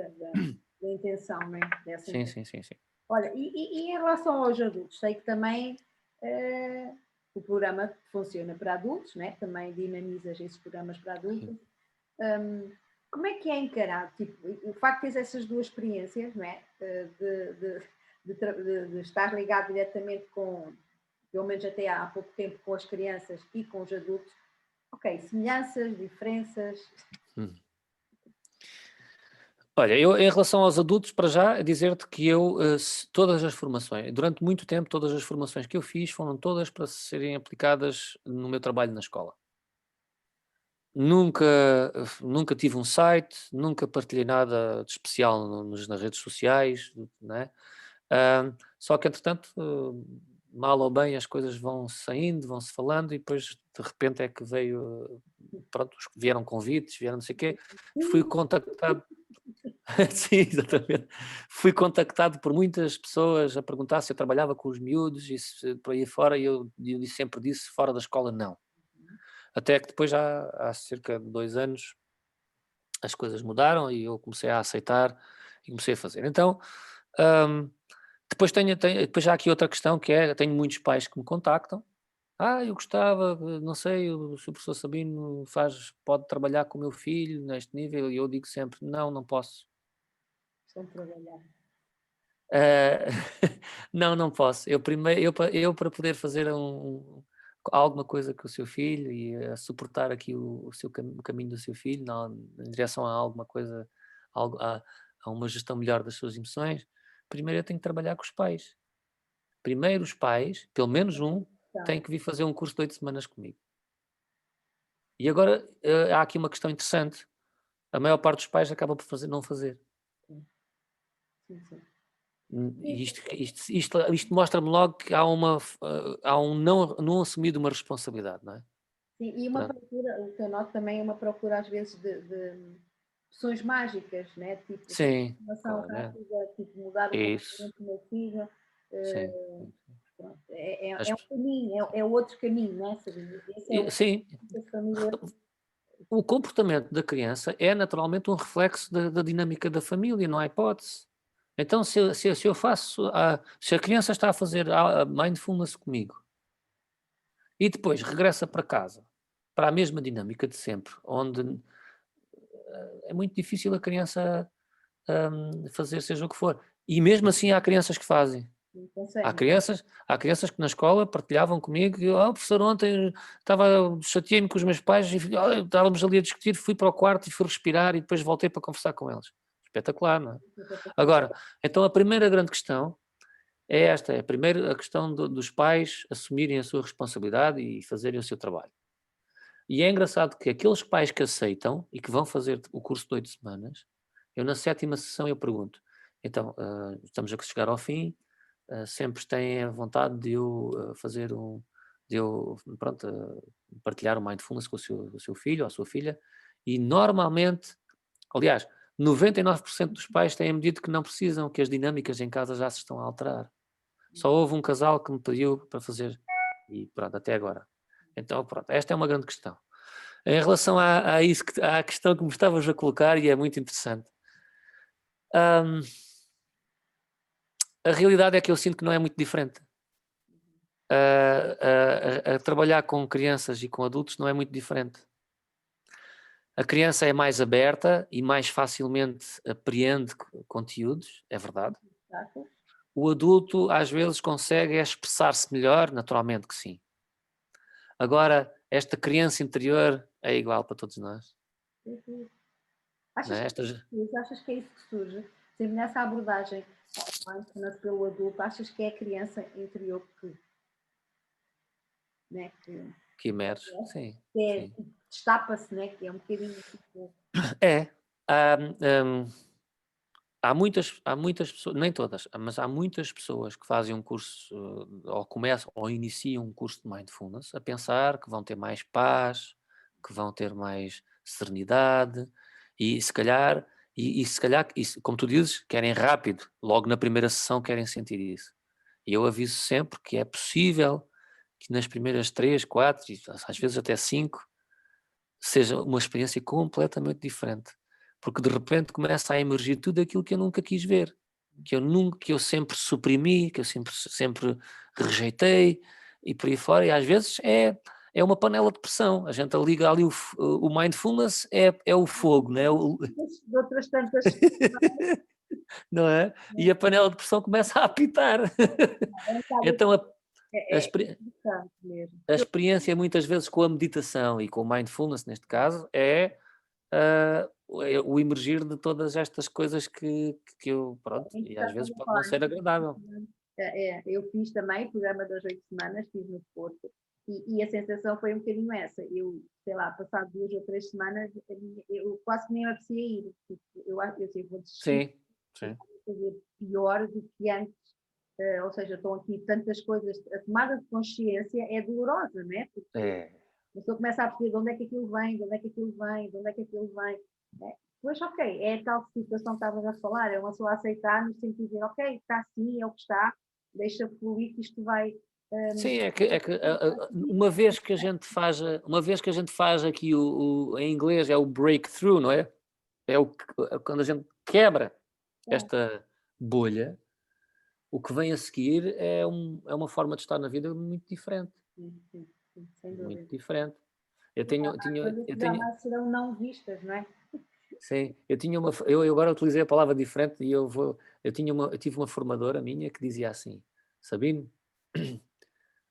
intenção, né? Dessa Sim, intenção. sim. Olha, e em relação aos adultos, sei que também o programa funciona para adultos, né? Também dinamizas esses programas para adultos. Como é que é encarado? Tipo, o facto de ter essas duas experiências, não é? De estar ligado diretamente com, pelo menos até há pouco tempo, com as crianças e com os adultos. Ok, semelhanças, diferenças. Olha, eu em relação aos adultos, para já, dizer-te que todas as formações, durante muito tempo, todas as formações que eu fiz foram todas para serem aplicadas no meu trabalho na escola. Nunca tive um site, nunca partilhei nada de especial nas redes sociais, né? Só que, entretanto, mal ou bem, as coisas vão saindo, vão-se falando e depois, de repente, é que pronto, vieram convites, vieram não sei o quê, fui contactado. Sim, exatamente. Fui contactado por muitas pessoas a perguntar se eu trabalhava com os miúdos e se por aí fora, e eu sempre disse, fora da escola, não. Até que depois, há cerca de 2 anos, as coisas mudaram e eu comecei a aceitar e comecei a fazer. Então, depois depois há aqui outra questão que é, tenho muitos pais que me contactam. Eu gostava, não sei, o Sr. Professor Sabino pode trabalhar com o meu filho neste nível, e eu digo sempre, não posso. Estão a trabalhar. Não posso. Eu primeiro, para poder fazer alguma coisa com o seu filho e suportar aqui o caminho do seu filho em direção a alguma coisa, a uma gestão melhor das suas emoções, primeiro eu tenho que trabalhar com os pais. Primeiro os pais, pelo menos um, tem que vir fazer um curso de 8 semanas comigo. E agora há aqui uma questão interessante. A maior parte dos pais acaba por não fazer. Sim. E isto mostra-me logo que há um não assumir uma responsabilidade, não é? Sim, e uma procura, o que eu noto também é uma procura às vezes de opções mágicas, né? Tipo, Sim, informação claramente. rápida, tipo, mudar o Isso, comportamento do meu filho. sim. Pronto, é As- um caminho, é outro caminho, não é, Sabina? Esse é o Sim, das famílias. o comportamento da criança é naturalmente um reflexo da dinâmica da família, não há hipótese. Então, se eu faço, se a criança está a fazer a mindfulness comigo e depois regressa para casa, para a mesma dinâmica de sempre, onde é muito difícil a criança fazer seja o que for. E mesmo assim há crianças que fazem. Há crianças que na escola partilhavam comigo que, professor, ontem chateei-me com os meus pais e estávamos ali a discutir, fui para o quarto e fui respirar e depois voltei para conversar com eles. Espetacular, não é? Agora, então a primeira grande questão é esta, é primeiro a questão dos pais assumirem a sua responsabilidade e fazerem o seu trabalho. E é engraçado que aqueles pais que aceitam e que vão fazer o curso de 8 semanas, eu na 7ª sessão eu pergunto, então, estamos a chegar ao fim, sempre têm a vontade de eu partilhar o mindfulness com o seu filho ou a sua filha, e normalmente, aliás, 99% dos pais têm-me dito que não precisam, que as dinâmicas em casa já se estão a alterar. Só houve um casal que me pediu para fazer, e pronto, até agora. Então, pronto, esta é uma grande questão. Em relação à questão que me estavas a colocar, e é muito interessante, a realidade é que eu sinto que não é muito diferente. A trabalhar com crianças e com adultos não é muito diferente. A criança é mais aberta e mais facilmente apreende conteúdos, é verdade. O adulto às vezes consegue expressar-se melhor, naturalmente que sim. Agora, esta criança interior é igual para todos nós. Achas que é isso que surge? Sempre nessa abordagem pelo adulto, achas que é a criança interior que emerge? Sim. Que destapa-se, né? Que é um bocadinho tipo... Há muitas pessoas, nem todas, mas há muitas pessoas que fazem um curso, ou começam, ou iniciam um curso de Mindfulness, a pensar que vão ter mais paz, que vão ter mais serenidade, e se calhar, como tu dizes, querem rápido, logo na primeira sessão querem sentir isso. E eu aviso sempre que é possível que nas primeiras 3, 4, e às vezes até 5, seja uma experiência completamente diferente. Porque de repente começa a emergir tudo aquilo que eu nunca quis ver, que eu sempre suprimi, que eu sempre rejeitei, e por aí fora, e às vezes é uma panela de pressão. A gente liga ali o mindfulness, é o fogo, não é? De outras tantas... não é? E a panela de pressão começa a apitar. Então a experiência muitas vezes com a meditação e com o mindfulness, neste caso, é o emergir de todas estas coisas que eu, pronto, e às vezes pode não ser agradável. Eu fiz também o programa das 8 semanas, estive no Porto, e a sensação foi um bocadinho essa. Eu, sei lá, passado 2 ou 3 semanas, eu quase que nem me apetecia ir. Eu vou desistir. Sim. Fazer pior do que antes. Ou seja, estão aqui tantas coisas. A tomada de consciência é dolorosa, não é? Porque a pessoa começa a perceber de onde é que aquilo vem, de onde é que aquilo vem, de onde é que aquilo vem. Pois, ok, é a tal situação que estavas a falar, é uma pessoa aceitar no sentido de dizer, ok, está assim, é o que está, deixa fluir que isto vai... Sim, é que uma vez que a gente faz aqui em inglês é o breakthrough, não é? Quando a gente quebra esta bolha, o que vem a seguir é uma forma de estar na vida muito diferente. Sim, sem dúvida. Muito diferente. Eu jamais serão não vistas, não é? Sim, eu agora utilizei a palavra diferente e eu tive uma formadora minha que dizia assim: Sabine,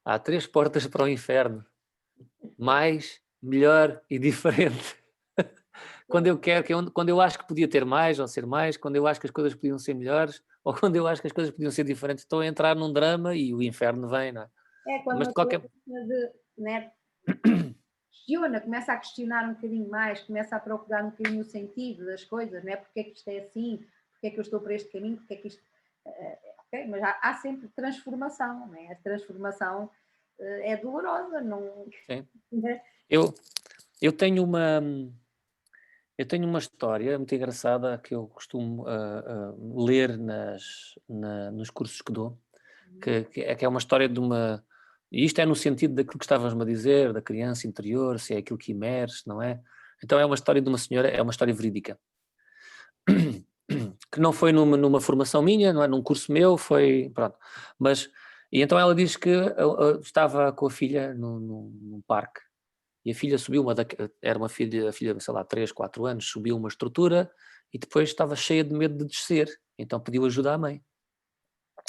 há 3 portas para o inferno, mais, melhor e diferente. Quando eu acho que podia ter mais ou ser mais, quando eu acho que as coisas podiam ser melhores, ou quando eu acho que as coisas podiam ser diferentes, estou a entrar num drama e o inferno vem, não é? Quando mas questiona, começa a questionar um bocadinho mais, começa a procurar um bocadinho o sentido das coisas, não é? Porque é que isto é assim? Porque é que eu estou por este caminho? Porque é que isto... ok, mas há sempre transformação, não é? A transformação é dolorosa, não... Sim. Eu tenho uma história muito engraçada que eu costumo ler nos cursos que dou, que é uma história de uma... E isto é no sentido daquilo que estávamos a dizer, da criança interior, se é aquilo que emerge, não é? Então é uma história de uma senhora, é uma história verídica. Que não foi numa formação minha, não é? Num curso meu, foi... Pronto. E então ela diz que estava com a filha num parque E a filha subiu era uma filha, sei lá, 3, 4 anos, subiu uma estrutura e depois estava cheia de medo de descer, então pediu ajuda à mãe.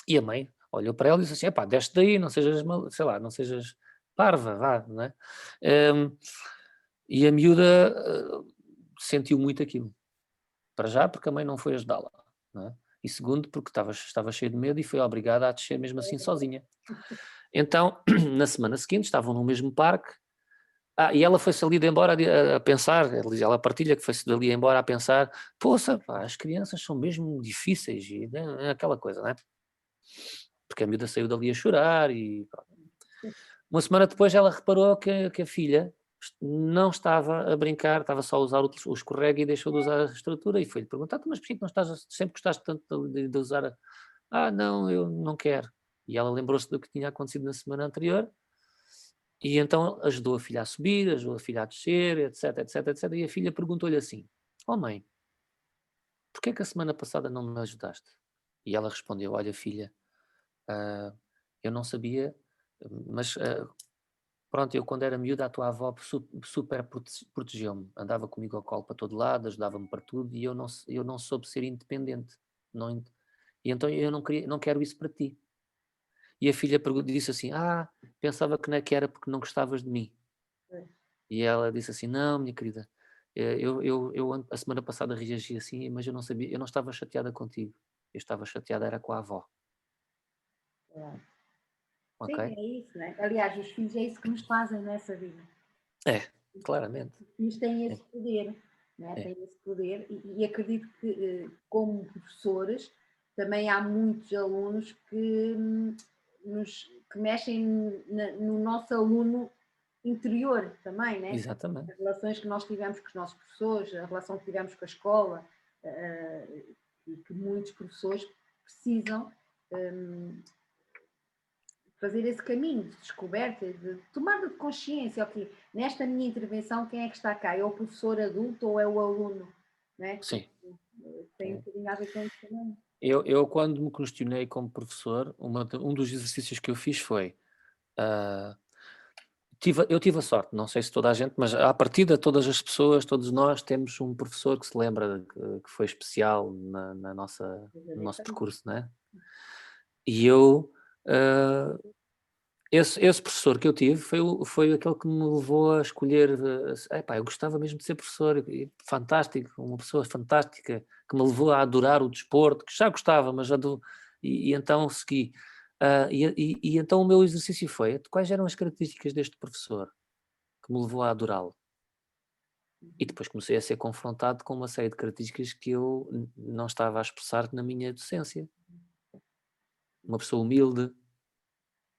E a mãe olhou para ela e disse assim: epá, desce daí, não sejas, sei lá, não sejas parva, vá, não é? E a miúda sentiu muito aquilo. Para já, porque a mãe não foi ajudá-la, não é? E segundo, porque estava cheia de medo e foi obrigada a descer mesmo assim sozinha. Então, na semana seguinte, estavam no mesmo parque. E ela foi-se ali de embora a pensar, ela partilha que foi-se dali embora a pensar, poça, pá, as crianças são mesmo difíceis, e aquela coisa, não é? Porque a miúda saiu dali a chorar e pronto. Uma semana depois ela reparou que a filha não estava a brincar, estava só a usar o escorrega e deixou de usar a estrutura e foi-lhe perguntar, mas porquê que não estás, sempre gostaste tanto de usar não, eu não quero. E ela lembrou-se do que tinha acontecido na semana anterior e então ajudou a filha a subir, ajudou a filha a descer, etc, etc, etc. E a filha perguntou-lhe assim, mãe, porquê que a semana passada não me ajudaste? E ela respondeu, olha filha, eu não sabia, mas pronto, eu quando era miúda a tua avó super protegeu-me, andava comigo ao colo para todo lado, ajudava-me para tudo e eu não soube ser independente. E então eu não quero isso para ti. E a filha disse assim, pensava que era porque não gostavas de mim. E ela disse assim, não, minha querida, eu a semana passada reagi assim, mas eu não sabia, eu não estava chateada contigo, eu estava chateada era com a avó. Sim, é isso, né? Aliás, os filhos é isso que nos fazem nessa vida. Claramente. Os filhos têm esse poder, né? Têm esse poder e acredito que, como professores, também há muitos alunos que mexem no nosso aluno interior também, né? Exatamente. As relações que nós tivemos com os nossos professores, a relação que tivemos com a escola, e que muitos professores precisam fazer esse caminho de descoberta, de tomada de consciência, ok, nesta minha intervenção quem é que está cá? É o professor adulto ou é o aluno? Né? Sim. Tem um bocadinho a ver com isso também. Eu quando me questionei como professor, um dos exercícios que eu fiz foi, eu tive a sorte, não sei se toda a gente, mas à partida todas as pessoas, todos nós temos um professor que se lembra que foi especial no nosso percurso, não é? E eu, esse professor que eu tive foi aquele que me levou a escolher, eu gostava mesmo de ser professor, fantástico, uma pessoa fantástica, que me levou a adorar o desporto, que já gostava, mas e então segui. E então o meu exercício foi, quais eram as características deste professor que me levou a adorá-lo? E depois comecei a ser confrontado com uma série de características que eu não estava a expressar na minha docência. Uma pessoa humilde,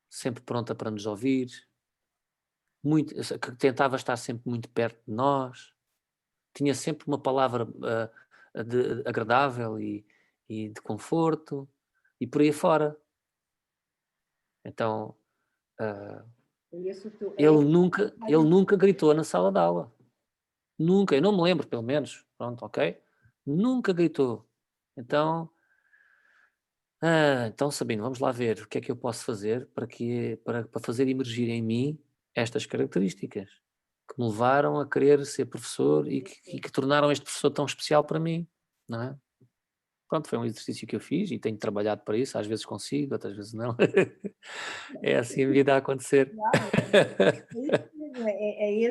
sempre pronta para nos ouvir, que tentava estar sempre muito perto de nós, tinha sempre uma palavra agradável e de conforto, e por aí fora. Então, ele nunca gritou na sala de aula. Nunca, eu não me lembro, pelo menos. Pronto, ok? Nunca gritou. Então, Sabino, vamos lá ver o que é que eu posso fazer para fazer emergir em mim estas características que me levaram a querer ser professor e que tornaram este professor tão especial para mim, não é? Pronto, foi um exercício que eu fiz e tenho trabalhado para isso, às vezes consigo, outras vezes não. É assim a vida a acontecer. É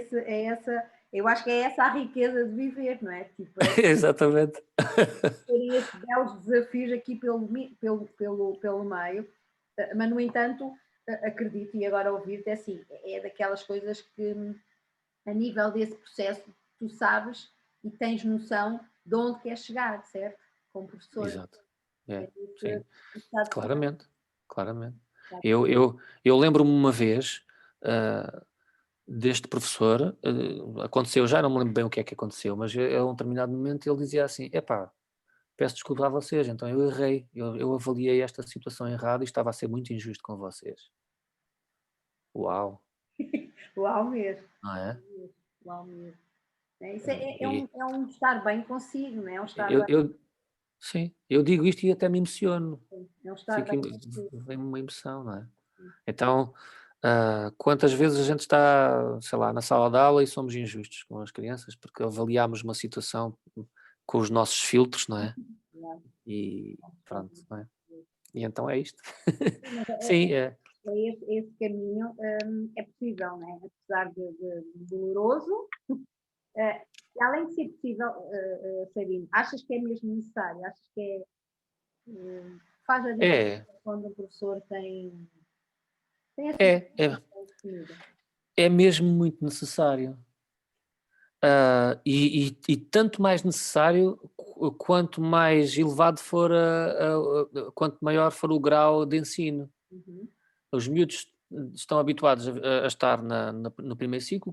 essa, eu acho que é essa a riqueza de viver, não é? Tipo, Exatamente. Terem esses belos desafios aqui pelo meio, mas no entanto, acredito, e agora ouvir-te, é assim, é daquelas coisas que a nível desse processo tu sabes e tens noção de onde queres chegar, certo? Como professor. Exato. Sim. Está Claramente. Eu lembro-me uma vez deste professor, aconteceu, já não me lembro bem o que é que aconteceu, mas a um determinado momento ele dizia assim, peço desculpa a vocês, então eu errei, eu avaliei esta situação errada e estava a ser muito injusto com vocês. Uau! Uau mesmo. Não é? Uau mesmo. Isso é um estar bem consigo, não é? Um estar Sim, eu digo isto e até me emociono. É um estar bem Vem-me uma emoção, não é? Então, Quantas vezes a gente está, sei lá, na sala de aula e somos injustos com as crianças porque avaliamos uma situação com os nossos filtros, não é? Não, E não, pronto, não é? E então é isto. mas Sim, é. esse caminho é possível, né? Apesar de doloroso, e além de ser possível, Sabine, achas que é mesmo necessário? Achas que faz a diferença É, quando o professor tem essa é comunicação definida? é mesmo muito necessário. E tanto mais necessário quanto mais elevado for quanto maior for o grau de ensino. Uhum. Os miúdos estão habituados a estar no primeiro ciclo,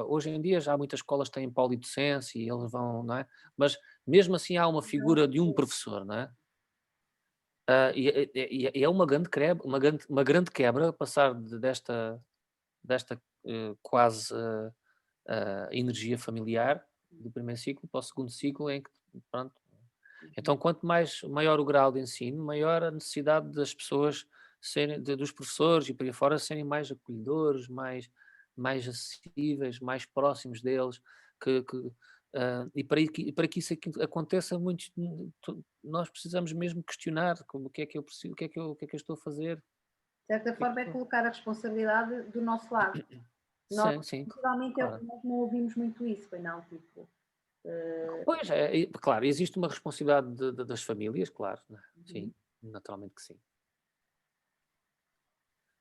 hoje em dia já há muitas escolas que têm polidocência e eles vão, não é? Mas mesmo assim há uma figura de um professor, não é? E é uma grande quebra, uma grande quebra passar desta quase energia familiar do primeiro ciclo para o segundo ciclo em que, pronto. Então, quanto maior o grau de ensino, maior a necessidade das pessoas dos professores e por aí fora serem mais acolhedores, mais acessíveis, mais próximos deles, e para que isso aconteça, nós precisamos mesmo questionar como o que é que eu preciso, o que é que eu estou a fazer. De certa o que é que forma, é estou- colocar a responsabilidade do nosso lado. Nós, Sim, sim, geralmente, claro. nós não ouvimos muito isso, foi não, tipo, Pois é, claro, existe uma responsabilidade das famílias, claro, né? uhum, Sim, naturalmente que sim.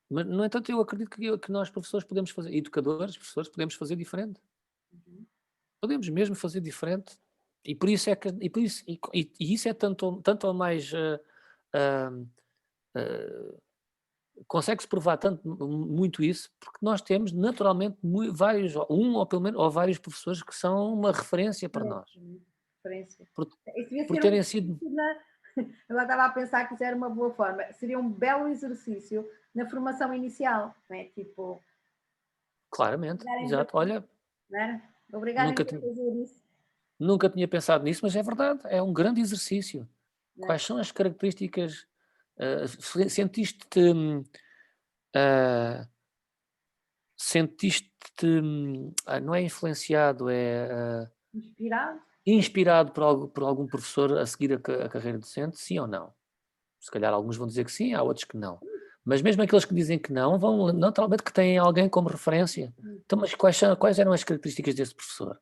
Mas, no entanto, eu acredito que nós, professores, podemos fazer, educadores, professores, podemos fazer diferente. uhum. Podemos mesmo fazer diferente. E por isso é que, e por isso, e isso é tanto ou mais, ah, ah, consegue-se provar tanto, muito isso, porque nós temos naturalmente vários, ou pelo menos, ou vários professores que são uma referência para nós. Referência. Por, Isso devia por ser um terem sido, exercício agora estava a pensar que isso era uma boa forma. Seria um belo exercício na formação inicial, não é? Tipo, claramente, obrigarem-nos exato, olha, não era? Obrigarem-nos nunca a tinha. fazer isso, Nunca tinha pensado nisso, mas é verdade, é um grande exercício. não é? Quais são as características? Sentiste-te, ah, sentiste-te, não é influenciado, é Inspirado. inspirado por algum professor a seguir a carreira docente, sim ou não? Se calhar alguns vão dizer que sim, há outros que não. Mas mesmo aqueles que dizem que não, vão naturalmente que têm alguém como referência. Então, mas quais eram as características desse professor?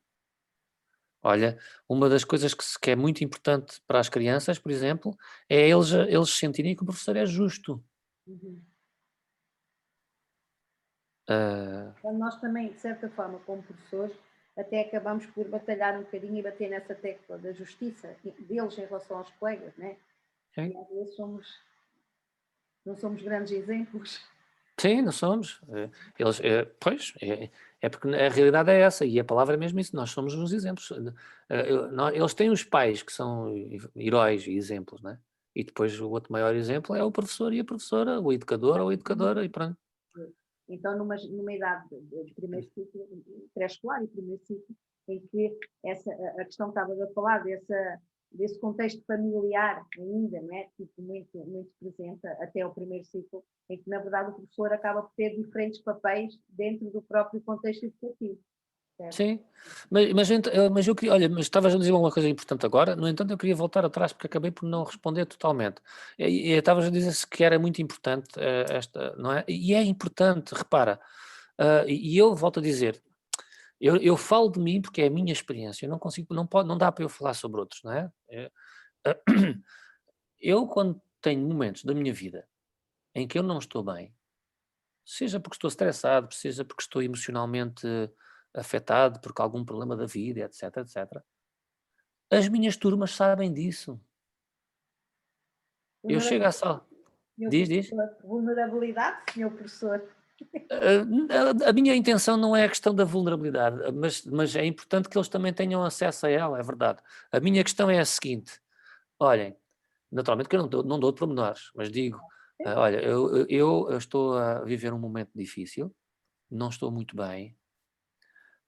Olha, uma das coisas que é muito importante para as crianças, por exemplo, é eles sentirem que o professor é justo. Uhum. Ah, Então, nós também, de certa forma, como professores, até acabamos por batalhar um bocadinho e bater nessa tecla da justiça deles em relação aos colegas, né? sim, E às vezes não somos grandes exemplos. sim, não somos. Eles, pois, é porque a realidade é essa, e a palavra é mesmo isso, nós somos uns exemplos. Eles têm os pais, que são heróis e exemplos, né? E depois o outro maior exemplo é o professor e a professora, o educador ou a educadora, e pronto. Então, numa idade de primeiro ciclo, pré-escolar e primeiro ciclo, em que a questão que estavas a falar, desse contexto familiar ainda, né, tipo, muito, muito presente até o primeiro ciclo, em que, na verdade, o professor acaba por ter diferentes papéis dentro do próprio contexto educativo, certo? Sim, mas eu queria, olha, mas estavas a dizer uma coisa importante agora, no entanto eu queria voltar atrás porque acabei por não responder totalmente. E estavas a dizer que era muito importante esta, não é? E é importante, repara, e eu volto a dizer, eu falo de mim porque é a minha experiência, eu não consigo, não dá para eu falar sobre outros, não é? Eu quando tenho momentos da minha vida em que eu não estou bem, seja porque estou estressado, seja porque estou emocionalmente afetado por algum problema da vida, etc, etc. As minhas turmas sabem disso. Eu chego à sala. Senhor Diz. professor, vulnerabilidade, senhor professor. A minha intenção não é a questão da vulnerabilidade, mas é importante que eles também tenham acesso a ela, é verdade. A minha questão é a seguinte: olhem, naturalmente que eu não dou de pormenores, mas digo, olha, eu estou a viver um momento difícil, não estou muito bem,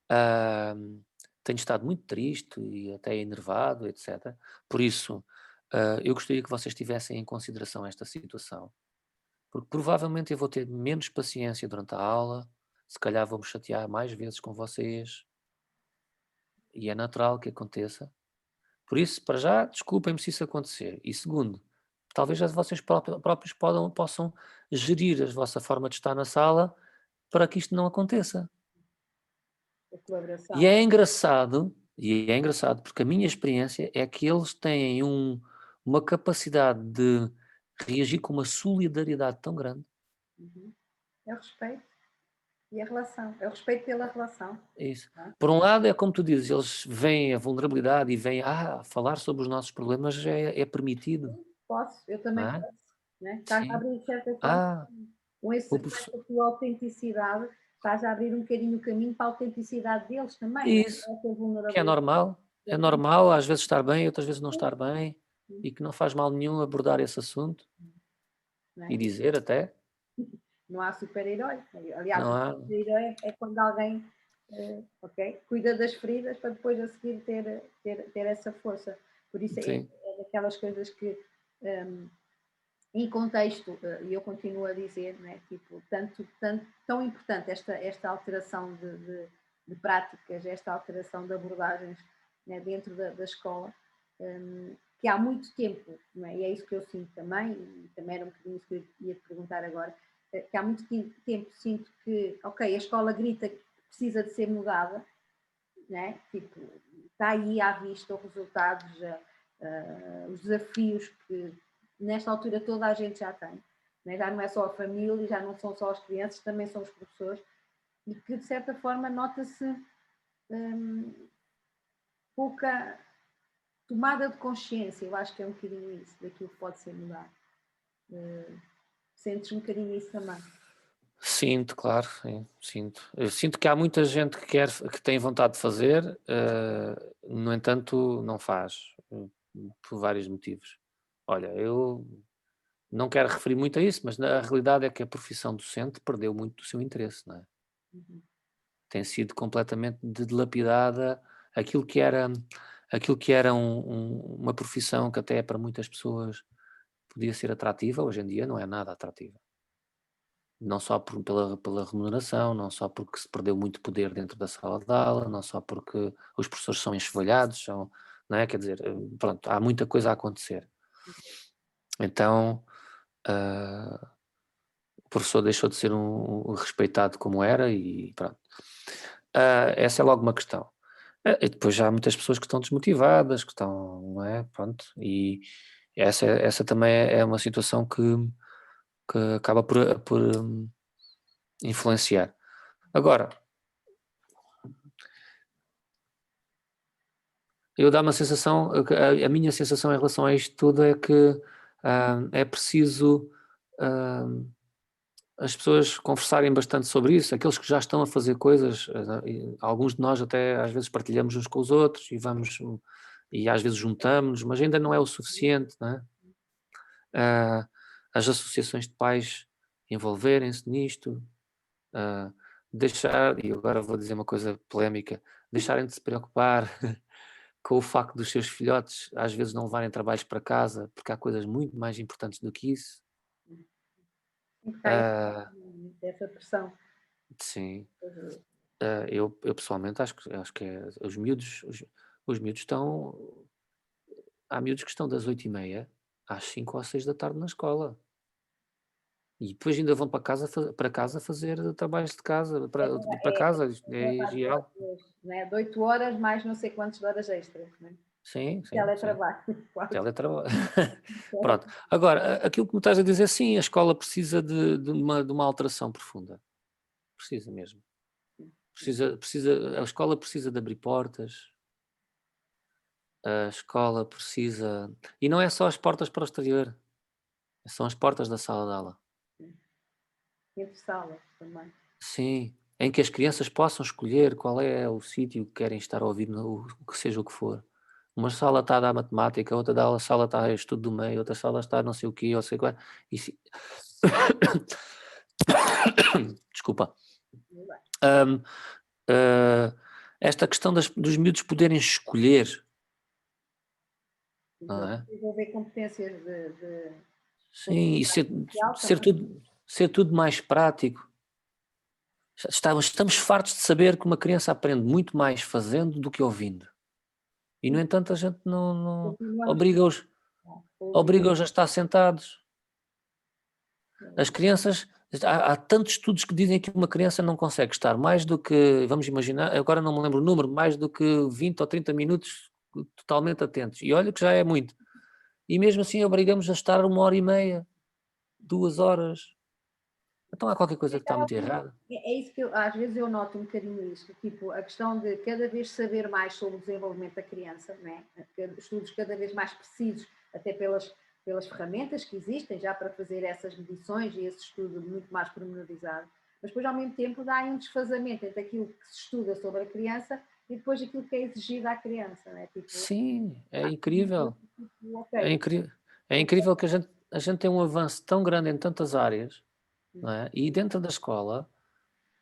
ah, tenho estado muito triste e até enervado, etc. Por isso, eu gostaria que vocês tivessem em consideração esta situação. porque provavelmente eu vou ter menos paciência durante a aula, se calhar vou-me chatear mais vezes com vocês, e é natural que aconteça. Por isso, para já, desculpem-me se isso acontecer. E segundo, talvez vocês próprios possam gerir a vossa forma de estar na sala para que isto não aconteça. A colaboração. E é engraçado porque a minha experiência é que eles têm uma capacidade de reagir com uma solidariedade tão grande. É o respeito e a relação. É o respeito pela relação. Isso. Não é? Por um lado, é como tu dizes, eles veem a vulnerabilidade e veem, falar sobre os nossos problemas é permitido. Posso, eu também Não é? posso. Né? Estás a abrir, de certa forma, Ah, com o com professor. essa tua autenticidade, estás a abrir um bocadinho o caminho para a autenticidade deles também, né? Isso, Essa que é vulnerabilidade. normal. É normal, às vezes estar bem, outras vezes não estar bem, e que não faz mal nenhum abordar esse assunto e Né? dizer até. Não há super-herói. Aliás, Não o há. super-herói é quando alguém cuida das feridas para depois a seguir ter essa força. Por isso Sim. é daquelas coisas que em contexto, e eu continuo a dizer, né, tipo, tão importante esta alteração de práticas, esta alteração de abordagens, né, dentro da escola, que há muito tempo, né, e é isso que eu sinto também, e também era um bocadinho isso que eu ia te perguntar agora, que há muito tempo sinto que, ok, a escola grita que precisa de ser mudada, né, tipo, está aí à vista os resultados, os desafios que nesta altura toda a gente já tem. Né? Já não é só a família, já não são só as crianças, também são os professores, e que de certa forma nota-se pouca tomada de consciência. Eu acho que é um bocadinho isso, daquilo que pode ser mudado. Sentes um bocadinho isso também? Sinto, claro, sim, sinto. Eu sinto que há muita gente que tem vontade de fazer, no entanto, não faz, por vários motivos. Olha, eu não quero referir muito a isso, mas a realidade é que a profissão docente perdeu muito do seu interesse, não é? Tem sido completamente dilapidada. Aquilo que era, uma profissão que até para muitas pessoas podia ser atrativa, hoje em dia não é nada atrativa. Não só pela remuneração, não só porque se perdeu muito poder dentro da sala de aula, não só porque os professores são enxovalhados, não é? Quer dizer, pronto, há muita coisa a acontecer. Então, o professor deixou de ser um respeitado como era e pronto. Essa é logo uma questão. E depois já há muitas pessoas que estão desmotivadas, que estão, não é? Pronto, e essa também é uma situação que acaba por influenciar. Agora, eu dá uma sensação, a minha sensação em relação a isto tudo é que é preciso as pessoas conversarem bastante sobre isso, aqueles que já estão a fazer coisas, alguns de nós até às vezes partilhamos uns com os outros e às vezes juntamos-nos, mas ainda não é o suficiente, não é? As associações de pais envolverem-se nisto, e agora vou dizer uma coisa polémica, deixarem de se preocupar com o facto dos seus filhotes às vezes não levarem trabalhos para casa, porque há coisas muito mais importantes do que isso. Essa pressão. Sim. Eu pessoalmente acho que os miúdos estão. Há miúdos que estão das 8h30 às 5 ou 6 da tarde na escola. E depois ainda vão para casa fazer trabalhos de casa, para casa, é real. Né? De 8 horas mais não sei quantas horas extras. Né? Sim. Teletrabalho. Teletrabalho. Pronto. Agora, aquilo que me estás a dizer, sim, a escola precisa de uma alteração profunda. Precisa mesmo. A escola precisa de abrir portas. A escola precisa. E não é só as portas para o exterior, são as portas da sala de aula. Entre salas também. Sim, em que as crianças possam escolher qual é o sítio que querem estar a ouvir, o que seja o que for. Uma sala está a dar matemática, outra sala está a estudo do meio, outra sala está a não sei o quê, ou sei qual. Desculpa. Esta questão dos miúdos poderem escolher, não é? Desenvolver competências de Sim, e social ser também. tudo, ser tudo mais prático. Estamos fartos de saber que uma criança aprende muito mais fazendo do que ouvindo. E, no entanto, a gente não Continuamos obriga-os a ouvir. obriga-os a estar sentados. As crianças, há tantos estudos que dizem que uma criança não consegue estar mais do que, vamos imaginar, agora não me lembro o número, mais do que 20 ou 30 minutos totalmente atentos. E olha que já é muito. E mesmo assim obrigamos a estar 1 hora e meia, 2 horas. Então há qualquer coisa que está muito errada. É isso que às vezes eu noto um bocadinho isto, tipo, a questão de cada vez saber mais sobre o desenvolvimento da criança, né? Estudos cada vez mais precisos, até pelas ferramentas que existem já para fazer essas medições e esse estudo muito mais pormenorizado. Mas depois, ao mesmo tempo, dá aí um desfazamento entre aquilo que se estuda sobre a criança e depois aquilo que é exigido à criança, né? Tipo, Sim, é incrível. tipo, É ok, incrível. É incrível que a gente tem um avanço tão grande em tantas áreas, não é? E dentro da escola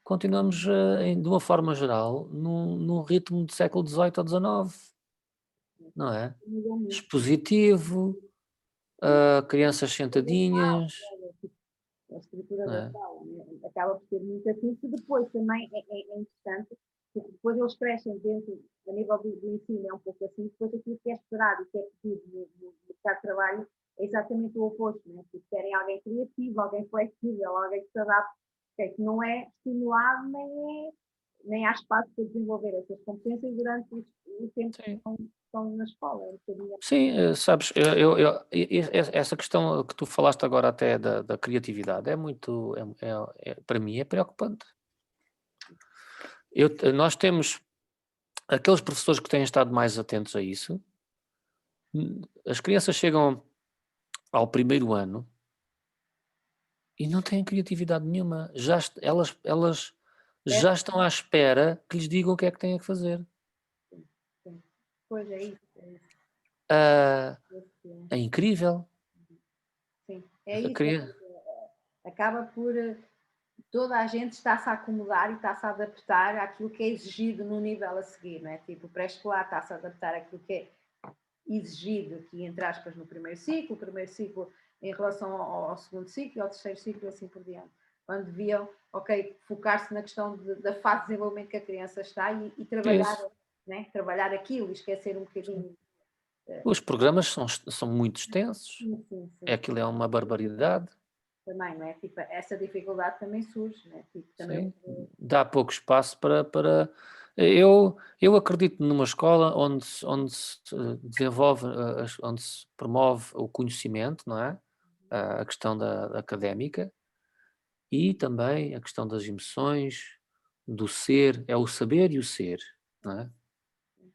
continuamos, de uma forma geral, num ritmo de século XVIII ou XIX, não é? mudou muito. Expositivo, crianças sentadinhas, A estrutura não da é? sala, né? Acaba por ser muito assim, que depois também é interessante, porque depois eles crescem dentro, a nível do ensino é um pouco assim, depois aquilo que é esperado e que é pedido no mercado de trabalho é exatamente o oposto, né? Porque querem alguém criativo, alguém flexível, alguém que se adapte, que não é estimulado nem há espaço para desenvolver essas competências durante o tempo que Sim. estão na escola. É um bocadinho Sim, sabes, essa questão que tu falaste agora até da criatividade é muito, para mim é preocupante. Nós temos aqueles professores que têm estado mais atentos a isso. As crianças chegam ao primeiro ano e não têm criatividade nenhuma. Elas é, já estão à espera que lhes digam o que é que têm que fazer. sim. Pois é isso. É isso. Ah, É isso. é incrível. Sim, é A isso. criança, Acaba por toda a gente está-se a acomodar e está-se a adaptar àquilo que é exigido no nível a seguir, não é? Tipo, o pré-escolar está-se a adaptar àquilo que é exigido aqui, entre aspas, no primeiro ciclo em relação ao segundo ciclo, ao terceiro ciclo e assim por diante. Quando deviam, ok, focar-se na questão da fase de desenvolvimento que a criança está e trabalhar, isso. né? Trabalhar aquilo e esquecer um bocadinho. Os programas são muito extensos. Sim, sim, sim. Aquilo é uma barbaridade. Também, não é? Tipo, essa dificuldade também surge, não é? Tipo, também Sim, dá pouco espaço eu acredito numa escola onde se desenvolve, onde se promove o conhecimento, não é? A questão da académica e também a questão das emoções, do ser, é o saber e o ser, não é? sim,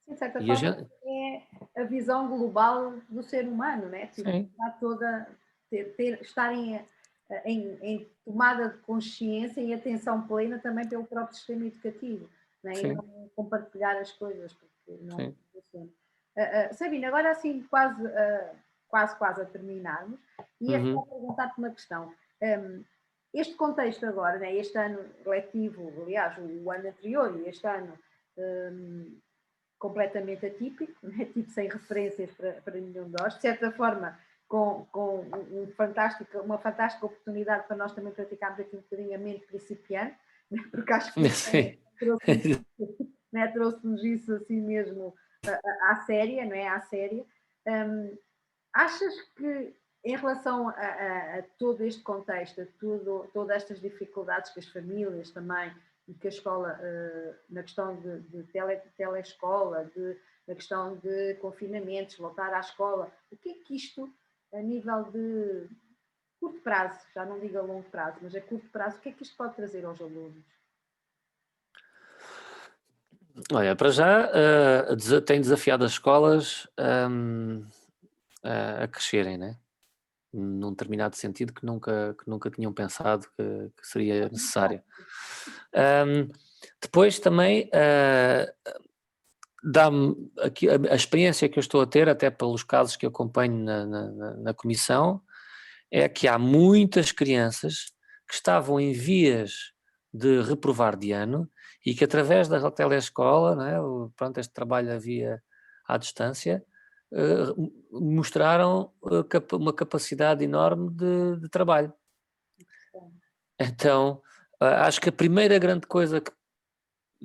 de certa E a forma, gente, é a visão global do ser humano, né? Tipo, sim, está toda, estarem em tomada de consciência e atenção plena também pelo próprio sistema educativo, né? E sim, não compartilhar as coisas, porque não sim. funciona. Sabina, agora assim, quase a terminarmos, e é só Uhum. perguntar-te uma questão. Este contexto agora, né, este ano letivo, aliás, o ano anterior e este ano, completamente atípico, né? Tipo, sem referências para nenhum de nós, de certa forma, com uma fantástica oportunidade para nós também praticarmos aqui um bocadinho a mente principiante, né? Porque acho que Sim. trouxe-nos isso assim mesmo à séria, não é? À séria. Achas que em relação a todo este contexto, todas estas dificuldades que as famílias também e que a escola, na questão de telescola, na questão de confinamentos, voltar à escola, o que é que isto, a nível de curto prazo, já não digo a longo prazo, mas a curto prazo, o que é que isto pode trazer aos alunos? Olha, para já, tem desafiado as escolas, a crescerem, né? Num determinado sentido que nunca tinham pensado que seria necessário. Depois também, dá-me aqui a experiência que eu estou a ter, até pelos casos que eu acompanho na comissão, é que há muitas crianças que estavam em vias de reprovar de ano e que através da telescola, não é, pronto, este trabalho havia à distância, mostraram uma capacidade enorme de trabalho. Então, acho que a primeira grande coisa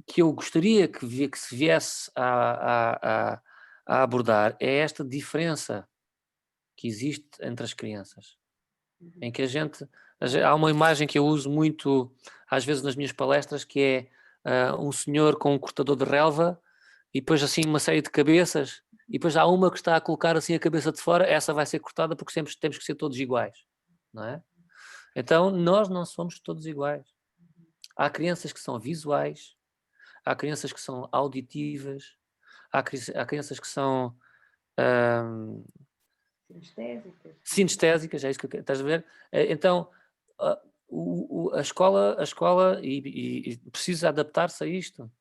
que eu gostaria que se viesse a abordar é esta diferença que existe entre as crianças. Em que há uma imagem que eu uso muito, às vezes nas minhas palestras, que é um senhor com um cortador de relva e depois assim uma série de cabeças, e depois há uma que está a colocar assim a cabeça de fora, essa vai ser cortada porque sempre temos que ser todos iguais, não é? Então nós não somos todos iguais. Há crianças que são visuais, há crianças que são auditivas, há crianças que são sinestésicas, é isso que estás a ver? Então a escola e precisa adaptar-se a isto.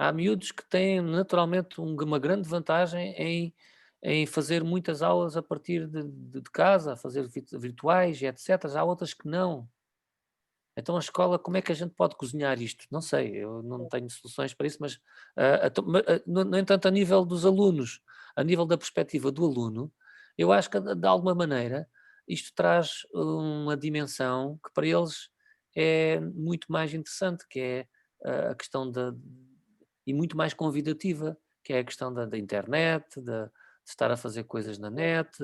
Há miúdos que têm naturalmente uma grande vantagem em fazer muitas aulas a partir de casa, a fazer virtuais e etc. Há outras que não. Então a escola, como é que a gente pode cozinhar isto? Não sei, eu não tenho soluções para isso, mas no entanto, a nível dos alunos, a nível da perspectiva do aluno, eu acho que de alguma maneira isto traz uma dimensão que para eles é muito mais interessante, que é a questão e muito mais convidativa, que é a questão da internet, de estar a fazer coisas na net,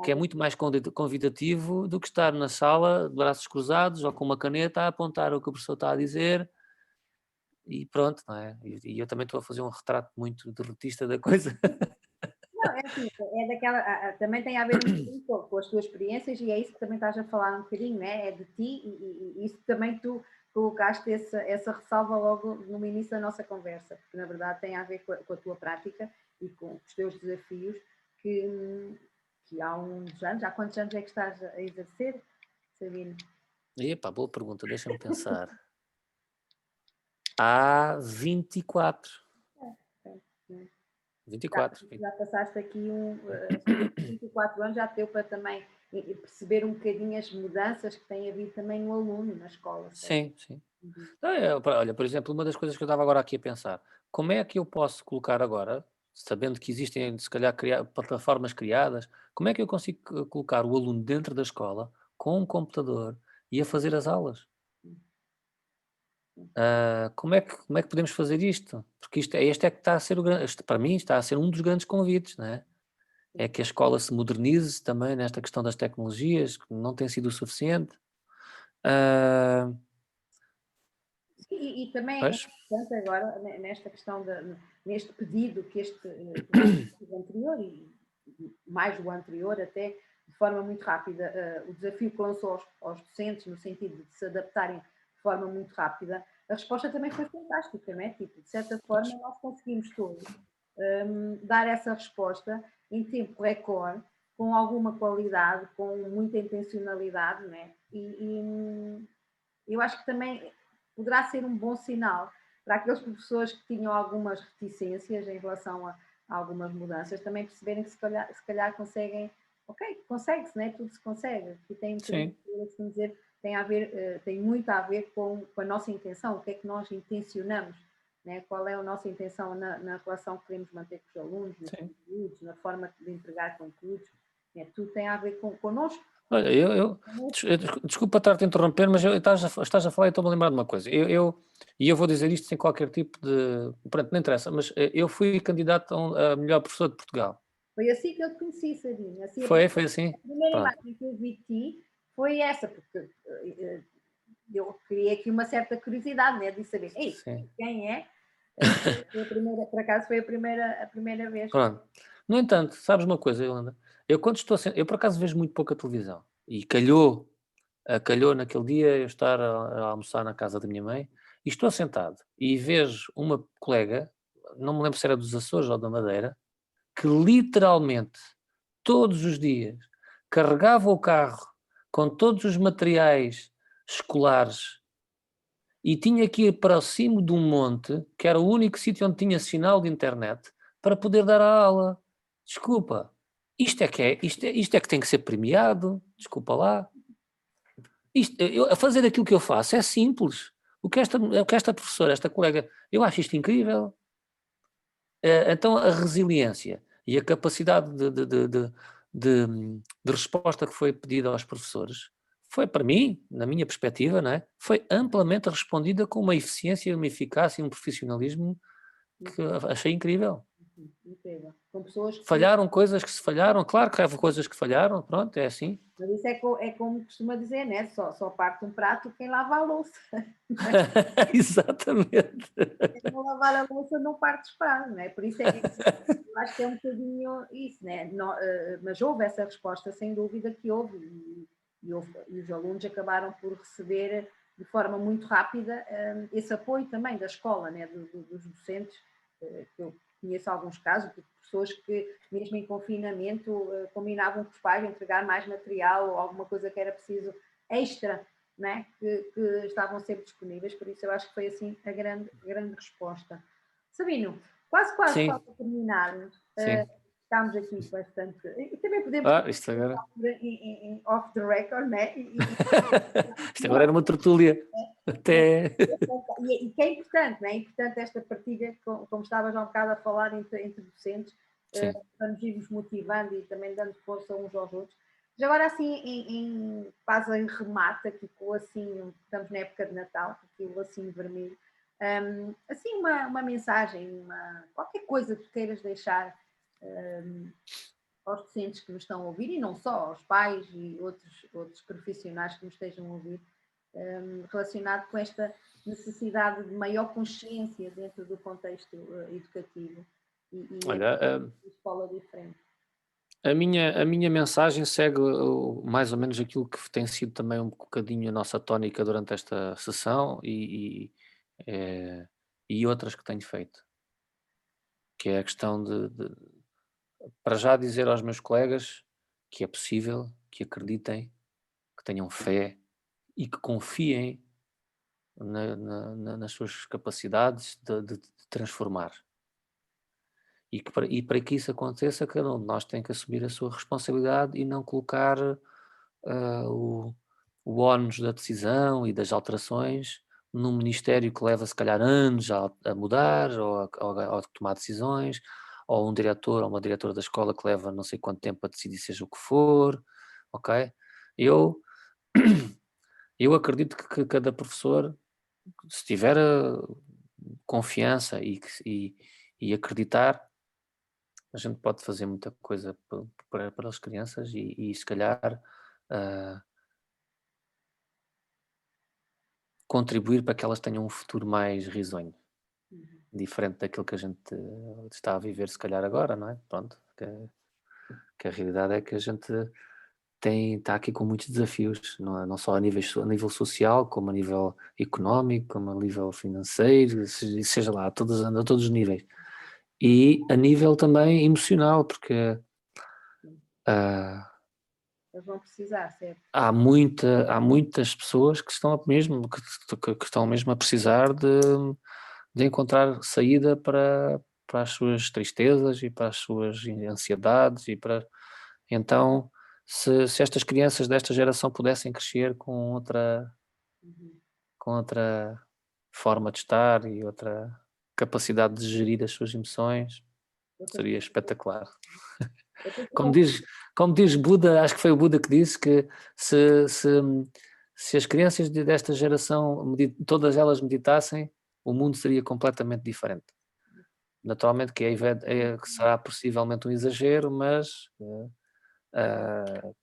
que é muito mais convidativo do que estar na sala de braços cruzados ou com uma caneta a apontar o que o professor está a dizer e pronto, não é? E eu também estou a fazer um retrato muito derrotista da coisa. Não, é assim, é daquela, também tem a ver um bocadinho com as tuas experiências e é isso que também estás a falar um bocadinho, né? É de ti e isso também tu colocaste essa ressalva logo no início da nossa conversa, porque na verdade tem a ver com a tua prática e com os teus desafios que há uns anos, há quantos anos é que estás a exercer, Sabino? Epá, boa pergunta, deixa-me pensar. Há 24. 24. Já passaste aqui 24 anos, já deu para também perceber um bocadinho as mudanças que tem havido também no aluno, na escola. Sim, sim. Olha, por exemplo, uma das coisas que eu estava agora aqui a pensar, como é que eu posso colocar agora, sabendo que existem, se calhar, plataformas criadas, como é que eu consigo colocar o aluno dentro da escola com um computador e a fazer as aulas? Como é que podemos fazer isto? Porque este é que está a ser para mim está a ser um dos grandes convites, não é? É que a escola se modernize também nesta questão das tecnologias, que não tem sido o suficiente. Ah, E também é pois, importante agora, nesta questão, neste pedido que este anterior e mais o anterior até, de forma muito rápida, o desafio que lançou aos docentes no sentido de se adaptarem de forma muito rápida, a resposta também foi fantástica, não é? Tipo, de certa forma nós conseguimos todos dar essa resposta em tempo recorde, com alguma qualidade, com muita intencionalidade, não é? E eu acho que também poderá ser um bom sinal para aqueles professores que tinham algumas reticências em relação a algumas mudanças, também perceberem que se calhar conseguem, ok, consegue-se, né? Tudo se consegue, e tem dizer, tem muito a ver com a nossa intenção, o que é que nós intencionamos, né? Qual é a nossa intenção na relação que queremos manter com os alunos, nos conteúdos, na forma de entregar conteúdos, né? Tudo tem a ver connosco. Olha, desculpa estar-te a interromper, mas estás a falar e estou-me a lembrar de uma coisa. E eu vou dizer isto sem qualquer tipo de. Pronto, não interessa, mas eu fui candidato a melhor professor de Portugal. Foi assim que eu te conheci, Sabina. Assim, foi assim? A primeira imagem que eu vi de ti foi essa, porque eu criei aqui uma certa curiosidade, né, de saber, quem é? Por acaso foi a primeira vez. Pronto. No entanto, sabes uma coisa, Yolanda? Eu quando eu por acaso vejo muito pouca televisão e calhou naquele dia eu estar a almoçar na casa da minha mãe e estou sentado e vejo uma colega, não me lembro se era dos Açores ou da Madeira, que literalmente todos os dias carregava o carro com todos os materiais escolares e tinha que ir para cima de um monte, que era o único sítio onde tinha sinal de internet, para poder dar a aula. Desculpa, isto é que tem que ser premiado, desculpa lá. A fazer aquilo que eu faço é simples. O que esta professora, esta colega, eu acho isto incrível. Então a resiliência E a capacidade de resposta que foi pedida aos professores foi, para mim, na minha perspectiva, não é? Foi amplamente respondida com uma eficiência, uma eficácia e um profissionalismo que achei incrível. Incrível. Com pessoas que... Falharam coisas que se falharam, claro que houve coisas que falharam, pronto, é assim. Mas isso é como costuma dizer, né? Só parte um prato quem lava a louça. Exatamente. Quem não lavar a louça não parte os pratos, não é? Por isso eu acho que é um bocadinho isso, né? Mas houve essa resposta, sem dúvida que houve, e os alunos acabaram por receber de forma muito rápida esse apoio também da escola, né? Dos docentes, que eu conheço alguns casos de pessoas que, mesmo em confinamento, combinavam com os pais entregar mais material ou alguma coisa que era preciso extra, né? que estavam sempre disponíveis, por isso eu acho que foi assim a grande resposta. Sabino, quase Sim, para terminarmos, sim. estamos aqui bastante. E também podemos Isto agora. em off the record, né? Isto agora era uma tertúlia. Até. E que é importante, não é? É importante esta partilha, como estavas já um bocado a falar entre docentes, para nos irmos motivando e também dando força uns aos outros. Mas agora, assim, quase em remate, aqui com o lacinho, estamos na época de Natal, aqui o lacinho vermelho, assim, uma mensagem, qualquer coisa que queiras deixar aos docentes que nos estão a ouvir, e não só, aos pais e outros profissionais que nos estejam a ouvir, relacionado com esta necessidade de maior consciência dentro do contexto educativo e Olha, de escola diferente. a minha mensagem segue mais ou menos aquilo que tem sido também um bocadinho a nossa tónica durante esta sessão e outras que tenho feito, que é a questão para já dizer aos meus colegas que é possível, que acreditem, que tenham fé e que confiem nas suas capacidades de transformar. E para que isso aconteça, cada um de nós tem que assumir a sua responsabilidade e não colocar o ónus da decisão e das alterações num ministério que leva se calhar anos a mudar ou a tomar decisões, ou um diretor ou uma diretora da escola que leva não sei quanto tempo a decidir seja o que for, ok? Eu, eu acredito que cada professor, se tiver confiança e acreditar, a gente pode fazer muita coisa para as crianças e se calhar contribuir para que elas tenham um futuro mais risonho, diferente daquilo que a gente está a viver se calhar agora, não é? Pronto, que a realidade é que a gente está aqui com muitos desafios, não só a nível social, como a nível económico, como a nível financeiro, seja lá, a todos os níveis. E a nível também emocional, porque Eles vão precisar, certo? há muitas pessoas que estão mesmo a precisar de encontrar saída para as suas tristezas e para as suas ansiedades então se estas crianças desta geração pudessem crescer com outra forma de estar e outra capacidade de gerir as suas emoções, seria espetacular. Como diz Buda, acho que foi o Buda que disse que se as crianças desta geração, todas elas meditassem, o mundo seria completamente diferente. Naturalmente que será possivelmente um exagero, mas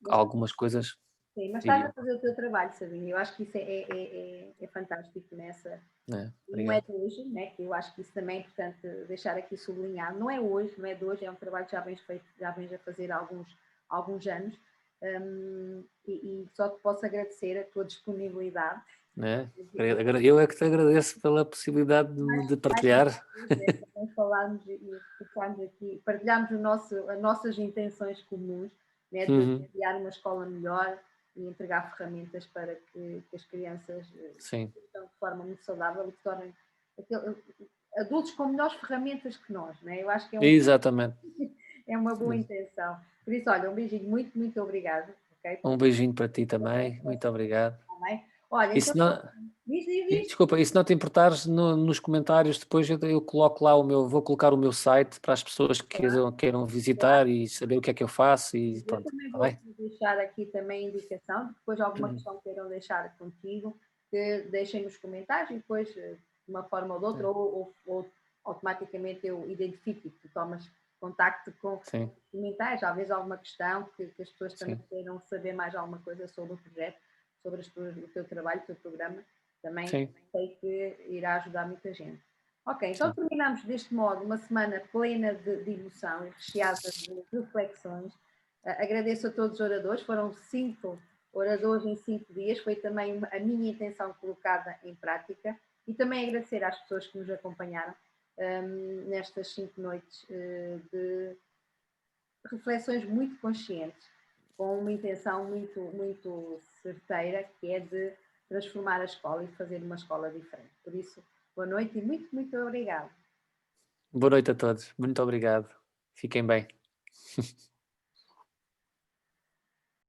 algumas coisas... Sim, mas estás a fazer o teu trabalho, Sabino. Eu acho que isso é fantástico nessa. Não é de hoje, né? Que eu acho que isso também é importante deixar aqui sublinhado. Não é hoje, não é de hoje, é um trabalho que já vens a fazer há alguns anos. E só te posso agradecer a tua disponibilidade. Eu é que te agradeço pela possibilidade de partilhar. Falarmos e aqui, partilharmos as nossas intenções comuns, né, de criar uma escola melhor e entregar ferramentas para que as crianças estejam de forma muito saudável e que tornem adultos com melhores ferramentas que nós, né? Eu acho que Exatamente. É uma boa intenção. Por isso, olha, um beijinho, muito, muito obrigado. Okay? Um beijinho para ti também, muito obrigado. Também. Olha, então, Diz, diz, E, diz. desculpa, e se não te importares, nos comentários depois eu coloco lá vou colocar o meu site para as pessoas que queiram Claro. visitar e saber o que é que eu faço e Eu pronto, também está vou bem? deixar aqui também a indicação, depois alguma questão queiram deixar contigo, que deixem nos comentários e depois, de uma forma ou de outra, É, ou automaticamente eu identifico e tu tomas contacto com sim, os comentários, às vezes alguma questão que as pessoas também sim, queiram saber mais alguma coisa sobre o projeto, sobre o teu trabalho, o teu programa, também sim, sei que irá ajudar muita gente. Ok, então sim. terminamos deste modo uma semana plena de emoção e recheada de reflexões. Agradeço a todos os oradores, foram 5 oradores em 5 dias, foi também a minha intenção colocada em prática e também agradecer às pessoas que nos acompanharam nestas 5 noites de reflexões muito conscientes, com uma intenção muito, muito certeira, que é de transformar a escola e fazer uma escola diferente. Por isso, boa noite e muito, muito obrigada. Boa noite a todos. Muito obrigado. Fiquem bem.